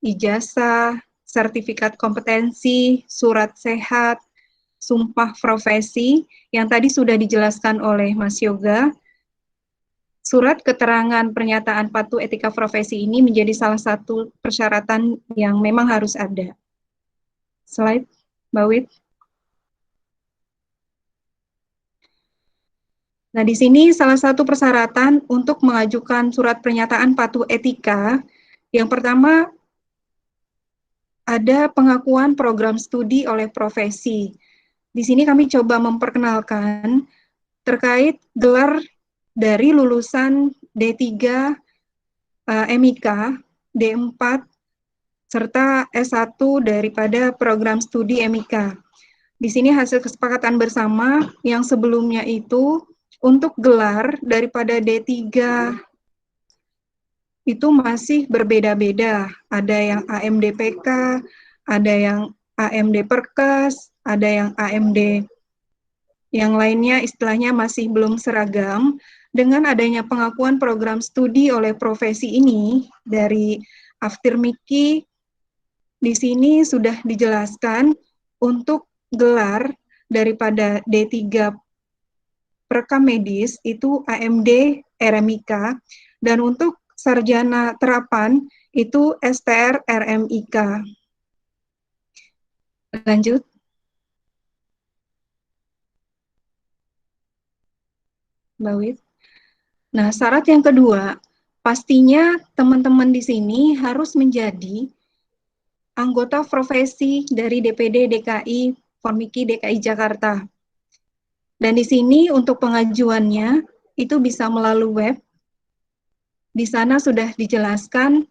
ijazah, sertifikat kompetensi, surat sehat, sumpah profesi, yang tadi sudah dijelaskan oleh Mas Yoga. Surat keterangan pernyataan patuh etika profesi ini menjadi salah satu persyaratan yang memang harus ada. Slide, Mbak Wit. Nah, di sini salah satu persyaratan untuk mengajukan surat pernyataan patuh etika, yang pertama ada pengakuan program studi oleh profesi. Di sini kami coba memperkenalkan terkait gelar dari lulusan D3 MIK, D4, serta S1 daripada program studi MIK. Di sini hasil kesepakatan bersama yang sebelumnya itu untuk gelar daripada D3 itu masih berbeda-beda. Ada yang AMD-PK, ada yang AMD Perkes, ada yang AMD yang lainnya istilahnya masih belum seragam. Dengan adanya pengakuan program studi oleh profesi ini dari Aftirmiki, di sini sudah dijelaskan untuk gelar daripada D3 Perkam Medis itu AMD RMIK, dan untuk sarjana terapan itu STR RMIK. Lanjut. Mbak Wit. Nah, syarat yang kedua, pastinya teman-teman di sini harus menjadi anggota profesi dari DPD DKI Pormiki DKI Jakarta. Dan di sini untuk pengajuannya itu bisa melalui web. Di sana sudah dijelaskan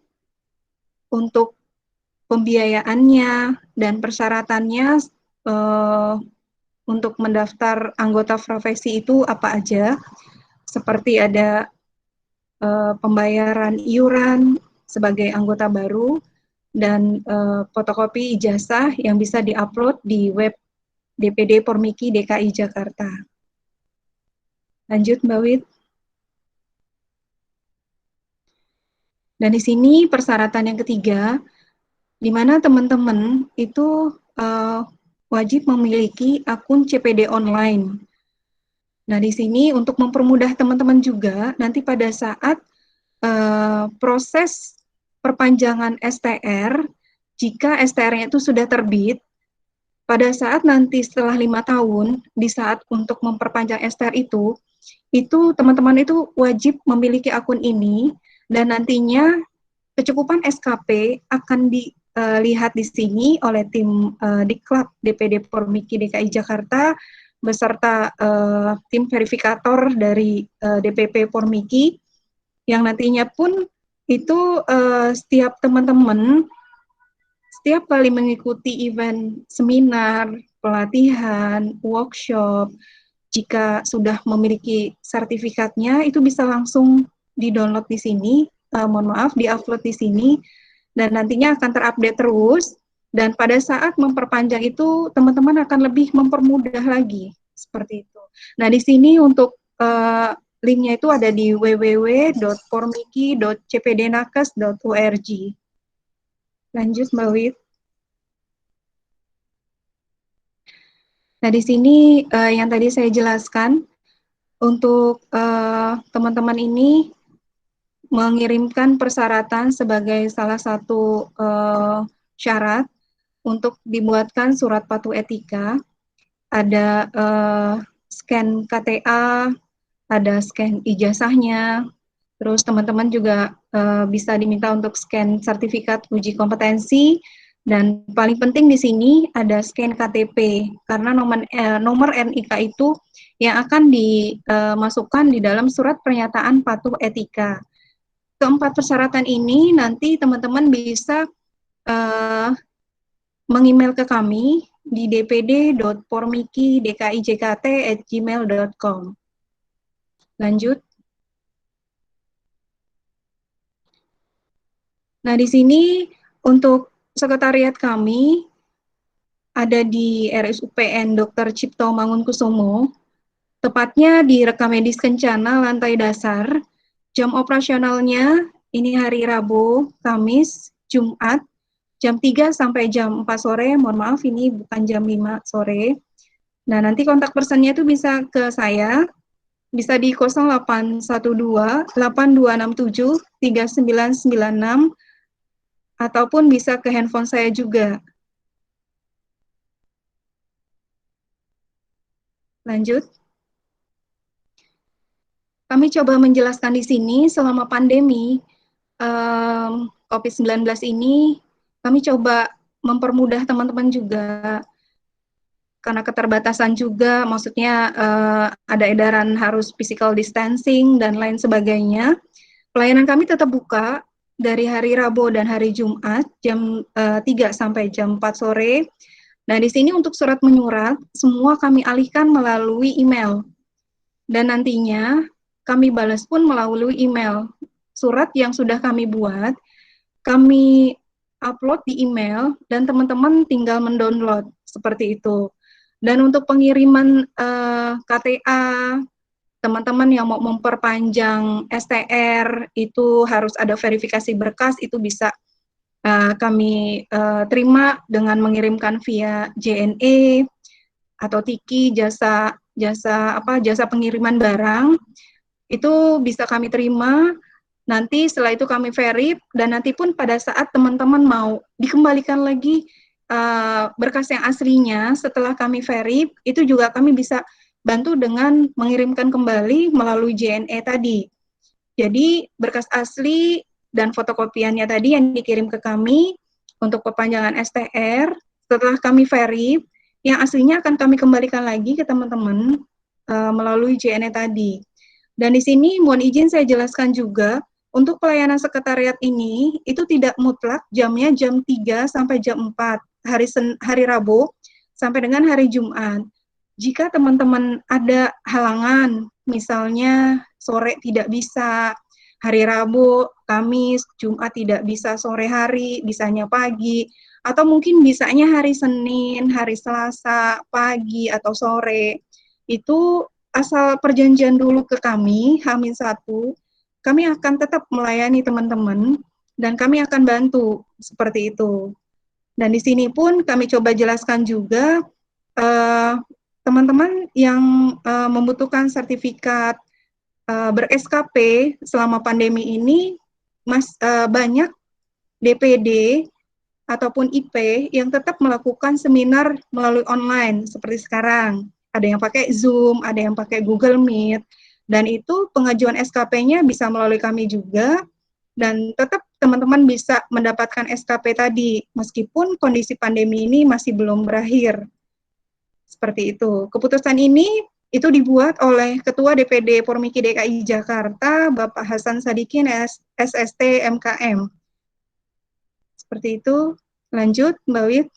untuk pembiayaannya dan persyaratannya untuk mendaftar anggota profesi itu apa aja. Seperti ada pembayaran iuran sebagai anggota baru dan fotokopi ijazah yang bisa diupload di web DPD Pormiki DKI Jakarta. Lanjut Mbak Wit. Dan di sini persyaratan yang ketiga, di mana teman-teman itu wajib memiliki akun CPD online. Nah, di sini untuk mempermudah teman-teman juga, nanti pada saat proses perpanjangan STR, jika STR-nya itu sudah terbit, pada saat nanti setelah 5 tahun, di saat untuk memperpanjang STR itu teman-teman itu wajib memiliki akun ini, dan nantinya kecukupan SKP akan dilihat di sini oleh tim Diklat DPD Pormiki DKI Jakarta beserta tim verifikator dari DPP Pormiki, yang nantinya pun itu setiap teman-teman setiap kali mengikuti event seminar, pelatihan, workshop, jika sudah memiliki sertifikatnya itu bisa langsung di-download di sini, di-upload di sini, dan nantinya akan terupdate terus Dan pada saat memperpanjang itu, teman-teman akan lebih mempermudah lagi, seperti itu. Nah, di sini untuk linknya itu ada di www.formiki.cpdnakes.org. Lanjut, Mbak Wit. Nah, di sini yang tadi saya jelaskan, untuk teman-teman ini mengirimkan persyaratan sebagai salah satu syarat untuk dibuatkan surat patuh etika. Ada scan KTA, ada scan ijazahnya, terus teman-teman juga bisa diminta untuk scan sertifikat uji kompetensi, dan paling penting di sini ada scan KTP, karena nomor NIK itu yang akan dimasukkan di dalam surat pernyataan patuh etika. Keempat persyaratan ini nanti teman-teman bisa meng-email ke kami di dpd.formiki.dkijkt@gmail.com. Lanjut. Nah, di sini untuk sekretariat kami ada di RSUPN Dr. Cipto Mangunkusumo, tepatnya di Rekamedis Kencana, lantai dasar. Jam operasionalnya ini hari Rabu, Kamis, Jumat, jam 3 sampai jam 4 sore, mohon maaf ini bukan jam 5 sore. Nah, nanti kontak personnya itu bisa ke saya, bisa di 0812-8267-3996, ataupun bisa ke handphone saya juga. Lanjut. Kami coba menjelaskan di sini selama pandemi COVID-19 ini, kami coba mempermudah teman-teman juga, karena keterbatasan juga, maksudnya ada edaran harus physical distancing dan lain sebagainya. Pelayanan kami tetap buka dari hari Rabu dan hari Jumat, jam 3 sampai jam 4 sore. Nah, di sini untuk surat menyurat, semua kami alihkan melalui email. Dan nantinya, kami balas pun melalui email. Surat yang sudah kami buat, kami upload di email, dan teman-teman tinggal mendownload, seperti itu. Dan untuk pengiriman KTA, teman-teman yang mau memperpanjang STR, itu harus ada verifikasi berkas, itu bisa kami terima dengan mengirimkan via JNE atau Tiki, jasa pengiriman barang, itu bisa kami terima. Nanti setelah itu kami verif, dan nanti pun pada saat teman-teman mau dikembalikan lagi berkas yang aslinya setelah kami verif, itu juga kami bisa bantu dengan mengirimkan kembali melalui JNE tadi. Jadi berkas asli dan fotokopiannya tadi yang dikirim ke kami untuk perpanjangan STR, setelah kami verif, yang aslinya akan kami kembalikan lagi ke teman-teman melalui JNE tadi. Dan di sini mohon izin saya jelaskan juga, untuk pelayanan sekretariat ini, itu tidak mutlak jamnya jam 3 sampai jam 4, hari Rabu sampai dengan hari Jumat. Jika teman-teman ada halangan, misalnya sore tidak bisa, hari Rabu, Kamis, Jumat tidak bisa sore hari, bisanya pagi, atau mungkin bisanya hari Senin, hari Selasa, pagi atau sore, itu asal perjanjian dulu ke kami, H-1, kami akan tetap melayani teman-teman, dan kami akan bantu, seperti itu. Dan di sini pun kami coba jelaskan juga, teman-teman yang membutuhkan sertifikat ber-SKP selama pandemi ini, banyak DPD ataupun IP yang tetap melakukan seminar melalui online seperti sekarang. Ada yang pakai Zoom, ada yang pakai Google Meet, dan itu pengajuan SKP-nya bisa melalui kami juga, dan tetap teman-teman bisa mendapatkan SKP tadi, meskipun kondisi pandemi ini masih belum berakhir. Seperti itu. Keputusan ini itu dibuat oleh Ketua DPD Formiki DKI Jakarta, Bapak Hasan Sadikin, SST MKM. Seperti itu. Lanjut, Mbak Wit.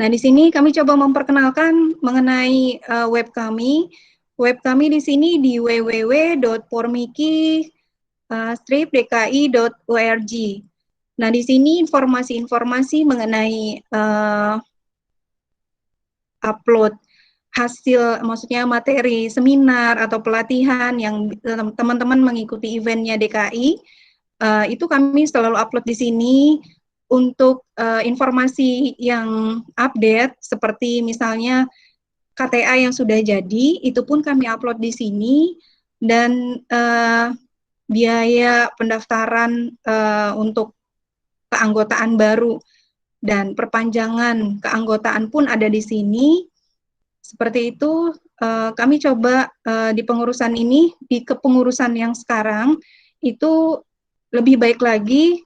Nah, di sini kami coba memperkenalkan mengenai web kami. Web kami di sini di www.formiki-dki.org. Nah, di sini informasi-informasi mengenai upload hasil, maksudnya materi seminar atau pelatihan yang teman-teman mengikuti eventnya DKI, itu kami selalu upload di sini. Untuk informasi yang update, seperti misalnya KTA yang sudah jadi, itu pun kami upload di sini, dan biaya pendaftaran untuk keanggotaan baru dan perpanjangan keanggotaan pun ada di sini. Seperti itu, kami coba di pengurusan ini, di kepengurusan yang sekarang, itu lebih baik lagi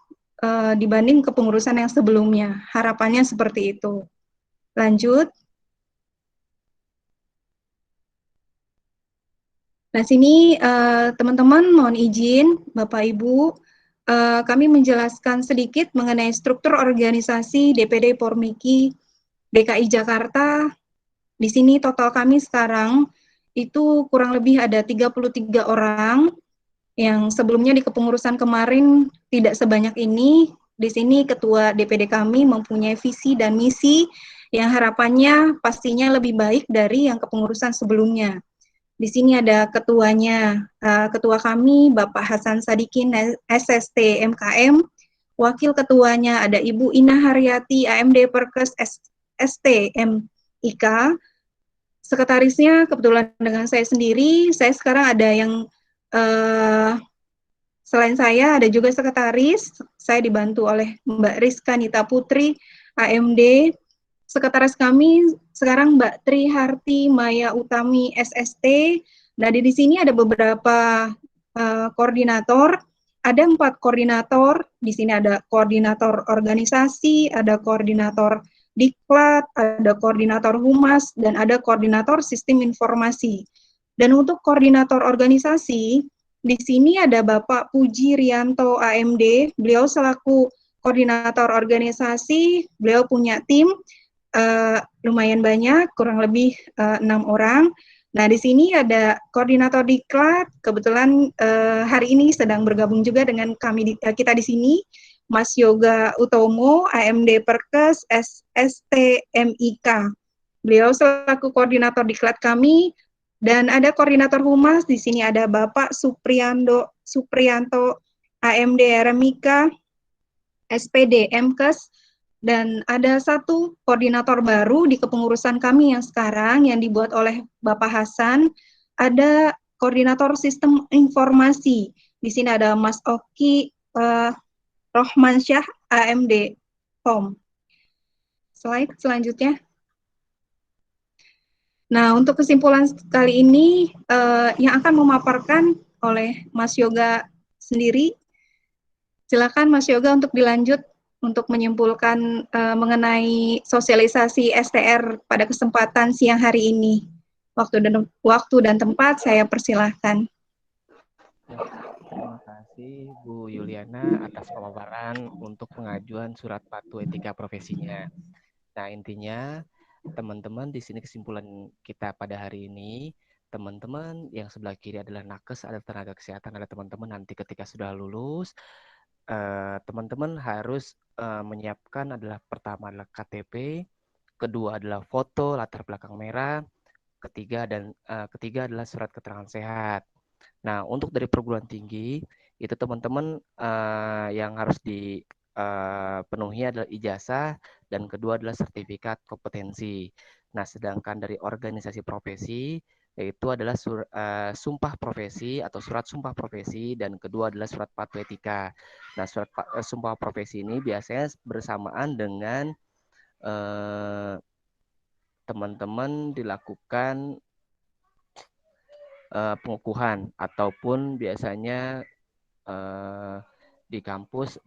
dibanding kepengurusan yang sebelumnya. Harapannya seperti itu. Lanjut. Nah, sini teman-teman mohon izin, Bapak Ibu, kami menjelaskan sedikit mengenai struktur organisasi DPD Pormiki DKI Jakarta. Di sini total kami sekarang itu kurang lebih ada 33 orang, yang sebelumnya di kepengurusan kemarin tidak sebanyak ini. Di sini ketua DPD kami mempunyai visi dan misi yang harapannya pastinya lebih baik dari yang kepengurusan sebelumnya. Di sini ada ketuanya, ketua kami Bapak Hasan Sadikin SST MKM, wakil ketuanya ada Ibu Ina Haryati AMD Perkes ST MIK, sekretarisnya kebetulan dengan saya sendiri. Saya sekarang ada yang selain saya ada juga sekretaris. Saya dibantu oleh Mbak Rizka Nita Putri AMD. Sekretaris kami sekarang Mbak Tri Harti Maya Utami SST. Nah, di sini ada beberapa koordinator. Ada 4 koordinator. Di sini ada koordinator organisasi, ada koordinator diklat, ada koordinator humas, dan ada koordinator sistem informasi. Dan untuk koordinator organisasi, di sini ada Bapak Puji Rianto AMD, beliau selaku koordinator organisasi, beliau punya tim lumayan banyak, kurang lebih 6 orang. Nah, di sini ada koordinator diklat, kebetulan hari ini sedang bergabung juga dengan kami kita di sini, Mas Yoga Utomo, AMD Perkes SSTMIK. Beliau selaku koordinator diklat kami, dan ada koordinator humas, di sini ada Bapak Suprianto AMD RMIK, SPD MKes, dan ada satu koordinator baru di kepengurusan kami yang sekarang yang dibuat oleh Bapak Hasan, ada koordinator sistem informasi. Di sini ada Mas Oki Rohmansyah AMD POM. Slide selanjutnya. Nah, untuk kesimpulan kali ini yang akan memaparkan oleh Mas Yoga sendiri. Silakan Mas Yoga untuk dilanjut untuk menyimpulkan mengenai sosialisasi STR pada kesempatan siang hari ini. Waktu dan tempat saya persilahkan. Terima kasih Bu Yuliana atas pemaparan untuk pengajuan surat patuh etika profesinya. Nah, intinya teman-teman di sini kesimpulan kita pada hari ini, teman-teman yang sebelah kiri adalah nakes, ada tenaga kesehatan, ada teman-teman nanti ketika sudah lulus, teman-teman harus menyiapkan adalah pertama adalah KTP, kedua adalah foto latar belakang merah, ketiga adalah surat keterangan sehat. Nah, untuk dari perguruan tinggi, itu teman-teman yang harus dipenuhi adalah ijazah, dan kedua adalah sertifikat kompetensi. Nah, sedangkan dari organisasi profesi, yaitu adalah sumpah profesi atau surat sumpah profesi, dan kedua adalah surat patuh etika. Nah, surat sumpah profesi ini biasanya bersamaan dengan teman-teman dilakukan pengukuhan, ataupun biasanya di kampus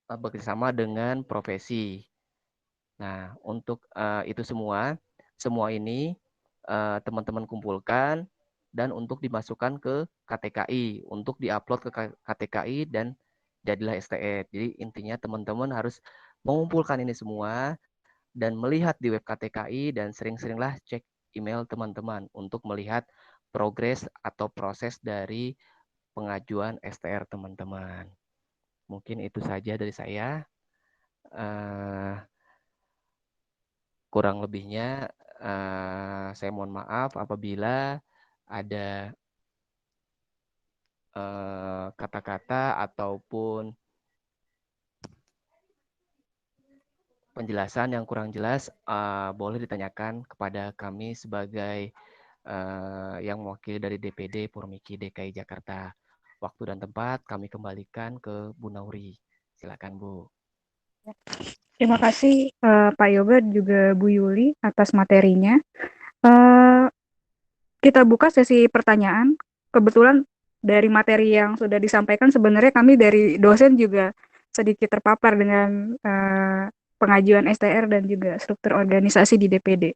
bekerjasama dengan profesi. Nah, untuk itu semua ini teman-teman kumpulkan dan untuk dimasukkan ke KTKI, untuk diupload ke KTKI dan jadilah STR. Jadi intinya teman-teman harus mengumpulkan ini semua dan melihat di web KTKI, dan sering-seringlah cek email teman-teman untuk melihat progres atau proses dari pengajuan STR teman-teman. Mungkin itu saja dari saya. Kurang lebihnya saya mohon maaf apabila ada kata-kata ataupun penjelasan yang kurang jelas, boleh ditanyakan kepada kami sebagai yang mewakili dari DPD Purmiki DKI Jakarta. Waktu dan tempat kami kembalikan ke Bu Nauri. Silakan Bu. Terima kasih Pak Yoga dan juga Bu Yuli atas materinya. Kita buka sesi pertanyaan. Kebetulan dari materi yang sudah disampaikan sebenarnya kami dari dosen juga sedikit terpapar dengan pengajuan STR dan juga struktur organisasi di DPD.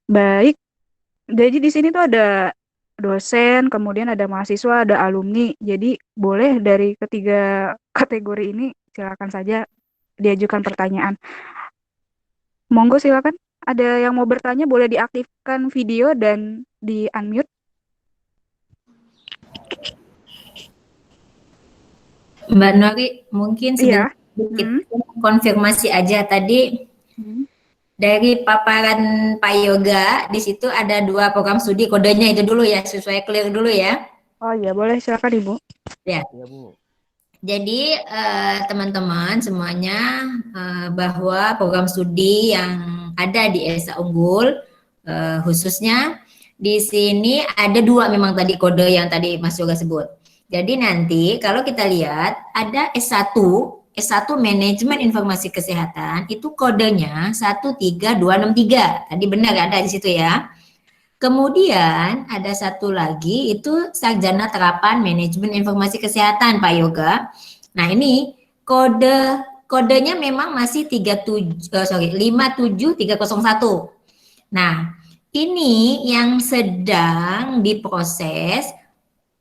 Baik, jadi di sini tuh ada dosen, kemudian ada mahasiswa, ada alumni. Jadi boleh dari ketiga kategori ini silakan saja diajukan pertanyaan. Monggo silakan. Ada yang mau bertanya boleh diaktifkan video dan di unmute. Mbak Nori, mungkin Iya. sedikit konfirmasi aja tadi dari paparan Pak Yoga, di situ ada 2 program studi, kodenya itu dulu ya, sesuai clear dulu ya. Oh iya, boleh silakan Ibu. Ya. Ya Bu. Jadi teman-teman semuanya bahwa program studi yang ada di ESA Unggul khususnya di sini ada 2 memang tadi kode yang tadi Mas Yoga sebut. Jadi nanti kalau kita lihat ada S1 Manajemen Informasi Kesehatan itu kodenya 13263. Tadi benar ada di situ ya. Kemudian ada satu lagi itu Sarjana Terapan Manajemen Informasi Kesehatan Pak Yoga. Nah ini kodenya memang masih 57301. Nah ini yang sedang diproses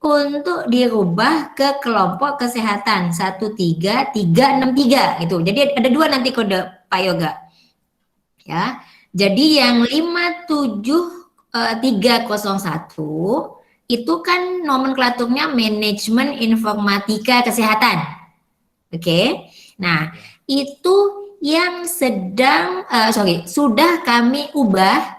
untuk dirubah ke kelompok kesehatan 13363 itu. Jadi ada 2 nanti kode Pak Yoga. Ya. Jadi yang 57301 itu kan nomenklaturnya manajemen informatika kesehatan. Oke. Nah, itu yang sudah kami ubah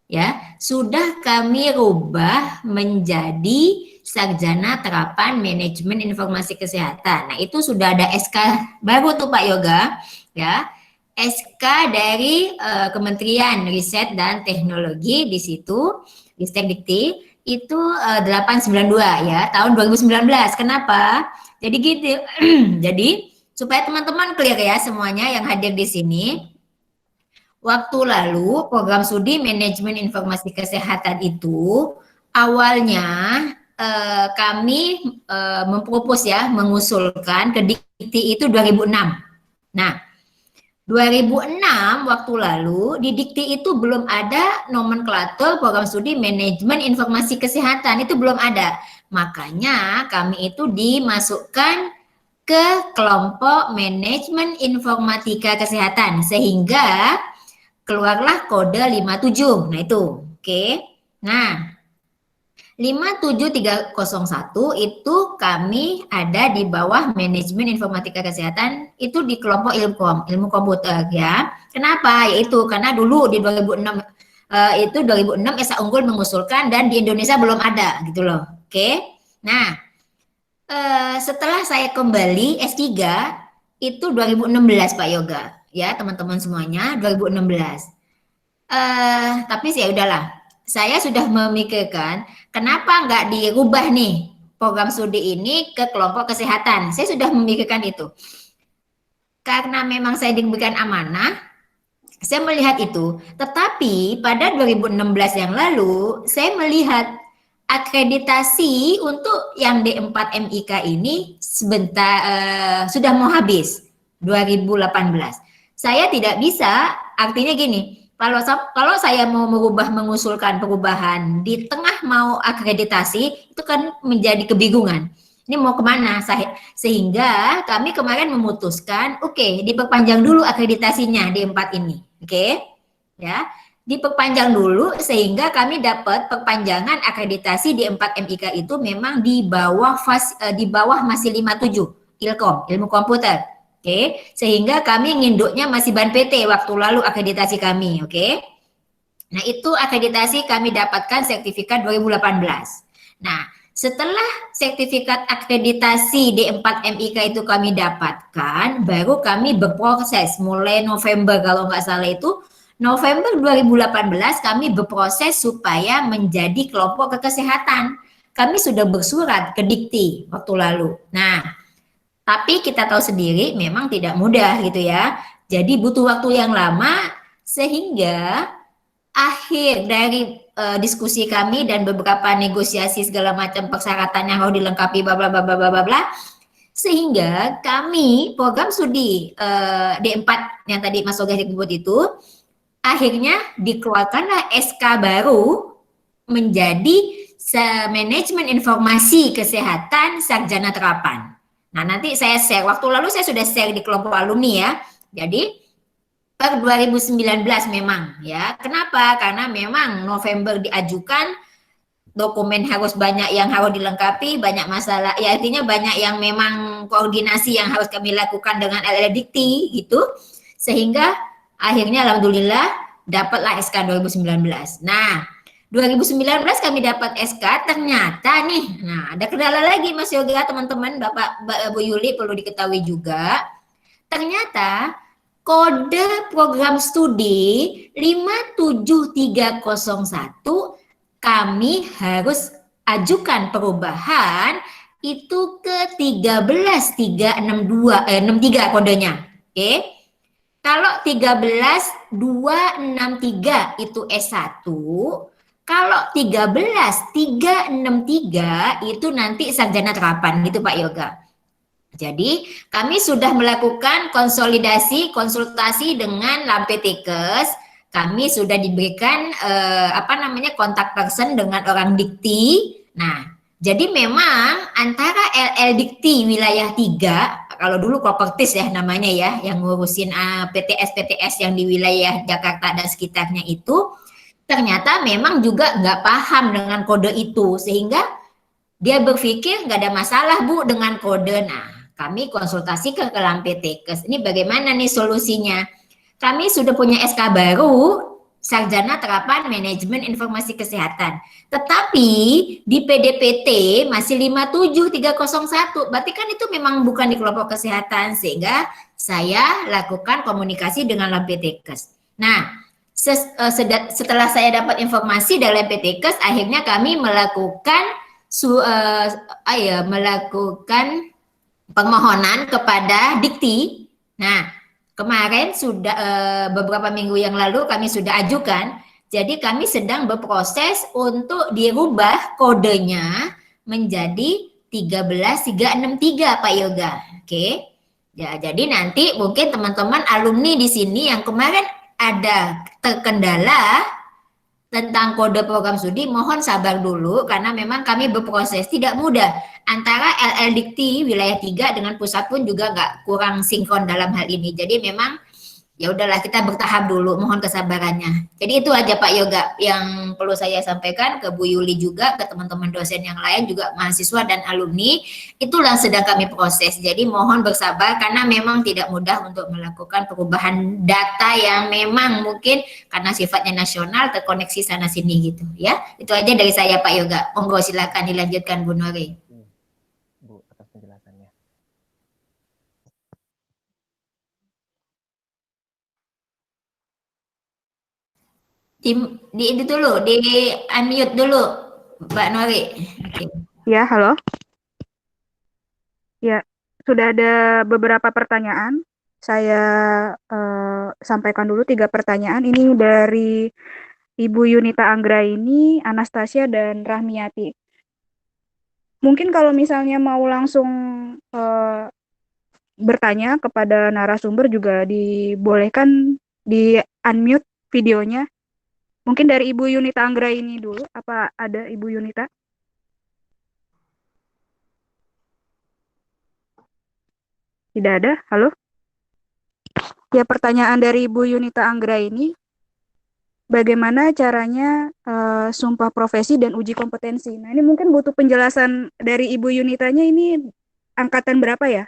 ya, sudah kami rubah menjadi Sarjana Terapan Manajemen Informasi Kesehatan. Nah, itu sudah ada SK baru tuh Pak Yoga ya. SK dari Kementerian Riset dan Teknologi di situ, Ristek-Dikti itu 892 ya, tahun 2019. Kenapa? Jadi gitu. Jadi supaya teman-teman clear ya semuanya yang hadir di sini. Waktu lalu program studi Manajemen Informasi Kesehatan itu awalnya kami mempropos ya, mengusulkan ke Dikti itu 2006. Nah, 2006 waktu lalu di Dikti itu belum ada nomenklatur program studi manajemen informasi kesehatan, itu belum ada. Makanya kami itu dimasukkan ke kelompok manajemen informatika kesehatan sehingga keluarlah kode 57. Nah itu, oke. Nah, 57301 itu kami ada di bawah manajemen informatika kesehatan itu di kelompok ilmu komputer ya. Kenapa? Yaitu karena dulu di 2006 itu 2006 ESA Unggul mengusulkan dan di Indonesia belum ada gitu loh. Oke. Nah, setelah saya kembali S3 itu 2016 Pak Yoga ya, teman-teman semuanya 2016. Tapi sih ya udahlah. Saya sudah memikirkan kenapa nggak dirubah nih program studi ini ke kelompok kesehatan. Saya sudah memikirkan itu. Karena memang saya diberikan amanah, saya melihat itu. Tetapi pada 2016 yang lalu, saya melihat akreditasi untuk yang D4 MIK ini sudah mau habis 2018. Saya tidak bisa, artinya gini, kalau saya mau mengusulkan perubahan di tengah mau akreditasi itu kan menjadi kebingungan. Ini mau kemana? Sehingga kami kemarin memutuskan, oke, diperpanjang dulu akreditasinya di 4 ini, oke? Ya. diperpanjang dulu sehingga kami dapat perpanjangan akreditasi di 4 MIK itu memang di bawah masih 57 Ilkom, ilmu komputer. Oke, sehingga kami nginduknya masih Ban PT waktu lalu akreditasi kami, oke. Nah, itu akreditasi kami dapatkan sertifikat 2018. Nah, setelah sertifikat akreditasi di 4 MIK itu kami dapatkan, baru kami berproses mulai November kalau nggak salah itu November 2018 kami berproses supaya menjadi kelompok kekesehatan. Kami sudah bersurat ke Dikti waktu lalu. Nah, tapi kita tahu sendiri memang tidak mudah gitu ya. Jadi butuh waktu yang lama sehingga akhir dari diskusi kami dan beberapa negosiasi segala macam persyaratan yang harus dilengkapi bla bla bla bla bla bla sehingga kami program studi D4 yang tadi Mas Oga sebut itu akhirnya dikeluarkanlah SK baru menjadi manajemen informasi kesehatan sarjana terapan. Nah, nanti saya share. Waktu lalu saya sudah share di kelompok alumni ya. Jadi per 2019 memang ya. Kenapa? Karena memang November diajukan, dokumen harus banyak yang harus dilengkapi, banyak masalah. Ya artinya banyak yang memang koordinasi yang harus kami lakukan dengan LL Dikti gitu. Sehingga akhirnya alhamdulillah dapatlah SK 2019. Nah, 2019 kami dapat SK, ternyata nih, nah ada kendala lagi Mas Yoga, teman-teman, Bapak Bu Yuli perlu diketahui juga. Ternyata kode program studi 57301 kami harus ajukan perubahan itu ke 13363 kodenya. Oke. Kalau 13263 itu S1, kalau 13363 itu nanti sarjana terapan gitu Pak Yoga. Jadi kami sudah melakukan konsultasi dengan Lampetikes. Kami sudah diberikan kontak person dengan orang Dikti. Nah, jadi memang antara LL Dikti wilayah 3, kalau dulu Propertis ya namanya ya, yang ngurusin PTS yang di wilayah Jakarta dan sekitarnya itu, ternyata memang juga nggak paham dengan kode itu, sehingga dia berpikir nggak ada masalah Bu dengan kode. Nah, kami konsultasi ke Lampetikes. Ini bagaimana nih solusinya? Kami sudah punya SK baru, Sarjana Terapan Manajemen Informasi Kesehatan. Tetapi di PDPT masih 57301. Berarti kan itu memang bukan di kelompok kesehatan, sehingga saya lakukan komunikasi dengan Lampetikes. Nah, setelah saya dapat informasi dari Lampetikes, akhirnya kami melakukan permohonan kepada Dikti. Nah, kemarin sudah beberapa minggu yang lalu kami sudah ajukan. Jadi kami sedang berproses untuk dirubah kodenya menjadi 13363 Pak Yoga. Oke. Ya, jadi nanti mungkin teman-teman alumni di sini yang kemarin ada terkendala tentang kode program studi, mohon sabar dulu karena memang kami berproses tidak mudah. Antara LL Dikti wilayah 3 dengan pusat pun juga nggak kurang sinkron dalam hal ini. Jadi memang ya udahlah kita bertahap dulu, mohon kesabarannya. Jadi itu aja Pak Yoga yang perlu saya sampaikan ke Bu Yuli juga, ke teman-teman dosen yang lain juga mahasiswa dan alumni. Itulah sedang kami proses. Jadi mohon bersabar karena memang tidak mudah untuk melakukan perubahan data yang memang mungkin karena sifatnya nasional terkoneksi sana sini gitu ya. Itu aja dari saya Pak Yoga. Monggo silakan dilanjutkan Bu Nuri. Bu atas penjelasannya. Di itu dulu, di unmute dulu, Mbak Nori. Oke. Ya, halo. Ya, sudah ada beberapa pertanyaan. Saya sampaikan dulu 3 pertanyaan. Ini dari Ibu Yunita Anggraini, Anastasia, dan Rahmiati. Mungkin kalau misalnya mau langsung bertanya kepada narasumber juga dibolehkan di unmute videonya. Mungkin dari Ibu Yunita Anggraini dulu. Apa ada Ibu Yunita? Tidak ada? Halo? Ya, pertanyaan dari Ibu Yunita Anggraini. bagaimana caranya sumpah profesi dan uji kompetensi. Nah, ini mungkin butuh penjelasan dari Ibu Yunitanya, ini angkatan berapa ya?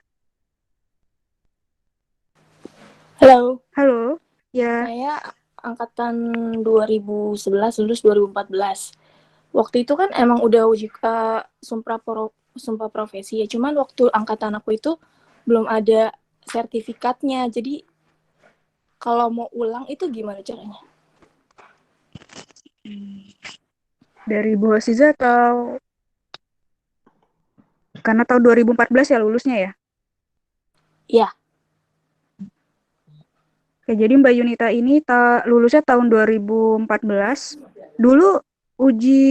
Halo, Halo, ya, saya angkatan 2011 lulus 2014. Waktu itu kan emang udah uji sumpah profesi ya, cuman waktu angkatan aku itu belum ada sertifikatnya. Jadi kalau mau ulang itu gimana caranya? dari Bu Hosiza atau karena tahun 2014 ya lulusnya ya? Iya. Oke, jadi Mbak Yunita ini lulusnya tahun 2014. Dulu uji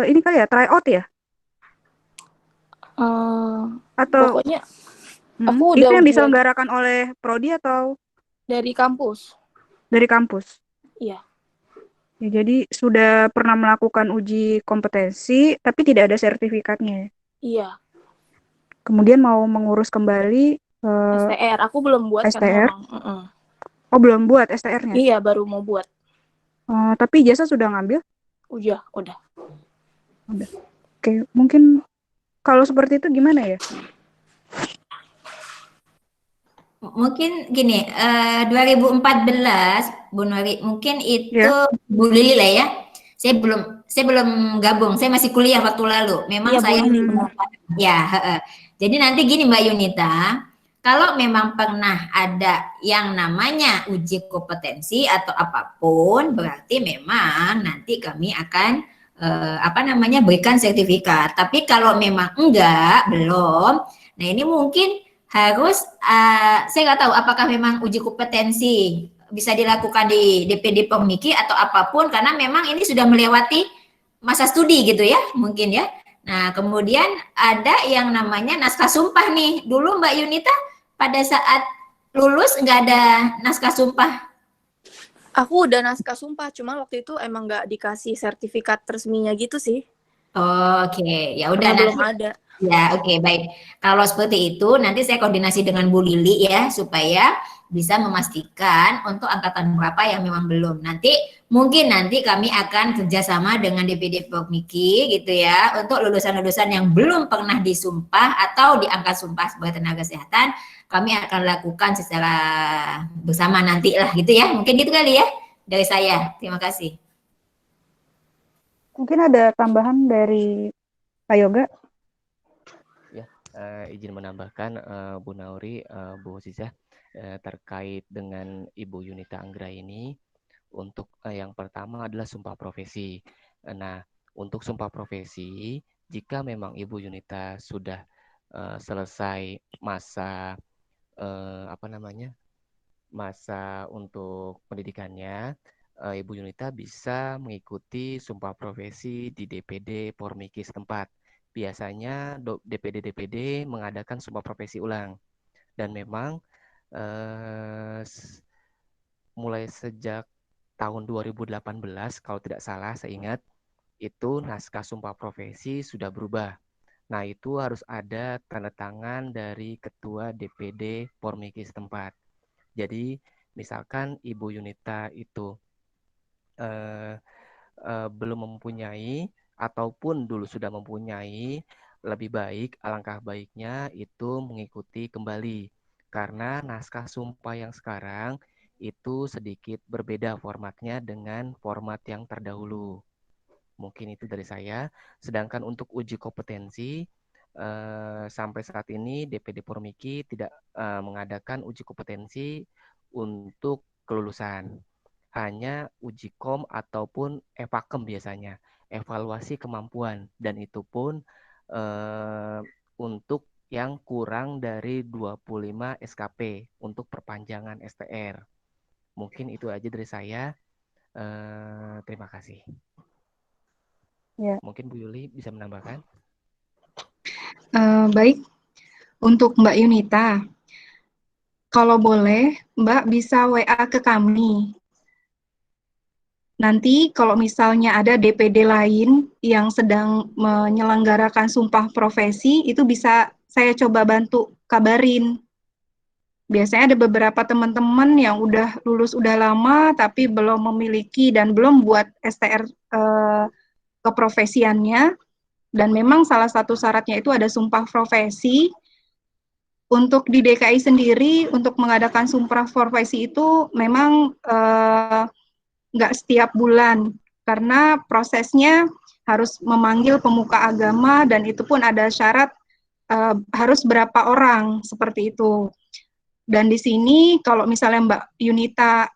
ini kali ya, tryout ya? Atau Pokoknya aku itu udah yang ujian diselenggarakan oleh prodi atau dari kampus. dari kampus? Iya. Ya, jadi sudah pernah melakukan uji kompetensi, tapi tidak ada sertifikatnya. Iya. Kemudian mau mengurus kembali STR, aku belum buat karena STR. memang Oh, belum buat STR-nya. iya, baru mau buat. Tapi ijazah sudah ngambil? Udah. Udah. Oke, mungkin kalau seperti itu gimana ya? Mungkin gini, 2014 Bu Nuri, mungkin itu Ya. Bu Lili lah ya. Saya belum gabung, saya masih kuliah waktu lalu. Memang Iya, Bu saya Lili. ya, jadi nanti gini Mbak Yunita, kalau memang pernah ada yang namanya uji kompetensi atau apapun, berarti memang nanti kami akan berikan sertifikat. Tapi kalau memang enggak, belum. Nah, ini mungkin harus saya nggak tahu apakah memang uji kompetensi bisa dilakukan di DPD Permiki atau apapun, karena memang ini sudah melewati masa studi gitu ya, mungkin ya. Nah, kemudian ada yang namanya naskah sumpah nih. Dulu Mbak Yunita pada saat lulus nggak ada naskah sumpah? Aku udah naskah sumpah, cuma waktu itu emang nggak dikasih sertifikat resminya gitu sih. Oke, ya udah, belum ada. Ya, oke, baik. Kalau seperti itu, nanti saya koordinasi dengan Bu Lili ya, supaya bisa memastikan untuk angkatan berapa yang memang belum. Mungkin nanti kami akan kerjasama dengan DPD Pokmiki gitu ya, untuk lulusan-lulusan yang belum pernah disumpah atau diangkat sumpah sebagai tenaga kesehatan, kami akan lakukan secara bersama nanti lah gitu ya. Mungkin gitu kali ya dari saya. Terima kasih. Mungkin ada tambahan dari Pak Yoga? Izin menambahkan Bu Nauri, Bu Hosizah, terkait dengan Ibu Yunita Anggra ini, untuk yang pertama adalah sumpah profesi. Nah, untuk sumpah profesi, jika memang Ibu Yunita sudah selesai masa masa untuk pendidikannya, Ibu Yunita bisa mengikuti sumpah profesi di DPD Pormiki setempat. Biasanya DPD mengadakan sumpah profesi ulang, dan memang mulai sejak tahun 2018 kalau tidak salah saya ingat, itu naskah sumpah profesi sudah berubah. Nah, itu harus ada tanda tangan dari ketua DPD Pormiki setempat. Jadi misalkan Ibu Yunita itu belum mempunyai ataupun dulu sudah mempunyai, lebih baik, alangkah baiknya itu mengikuti kembali. Karena naskah sumpah yang sekarang itu sedikit berbeda formatnya dengan format yang terdahulu. Mungkin itu dari saya. Sedangkan untuk uji kompetensi, sampai saat ini DPD Pormiki tidak mengadakan uji kompetensi untuk kelulusan. Hanya uji kom ataupun evakem biasanya, evaluasi kemampuan, dan itu pun untuk yang kurang dari 25 SKP untuk perpanjangan STR. Mungkin itu aja dari saya. Terima kasih. Ya. Mungkin Bu Yuli bisa menambahkan. Baik, untuk Mbak Yunita, kalau boleh Mbak bisa WA ke kami. Nanti kalau misalnya ada DPD lain yang sedang menyelenggarakan sumpah profesi, itu bisa saya coba bantu kabarin. Biasanya ada beberapa teman-teman yang udah lulus udah lama tapi belum memiliki dan belum buat STR keprofesiannya, dan memang salah satu syaratnya itu ada sumpah profesi. Untuk di DKI sendiri untuk mengadakan sumpah profesi itu memang nggak setiap bulan karena prosesnya harus memanggil pemuka agama dan itu pun ada syarat harus berapa orang seperti itu. Dan di sini kalau misalnya Mbak Yunita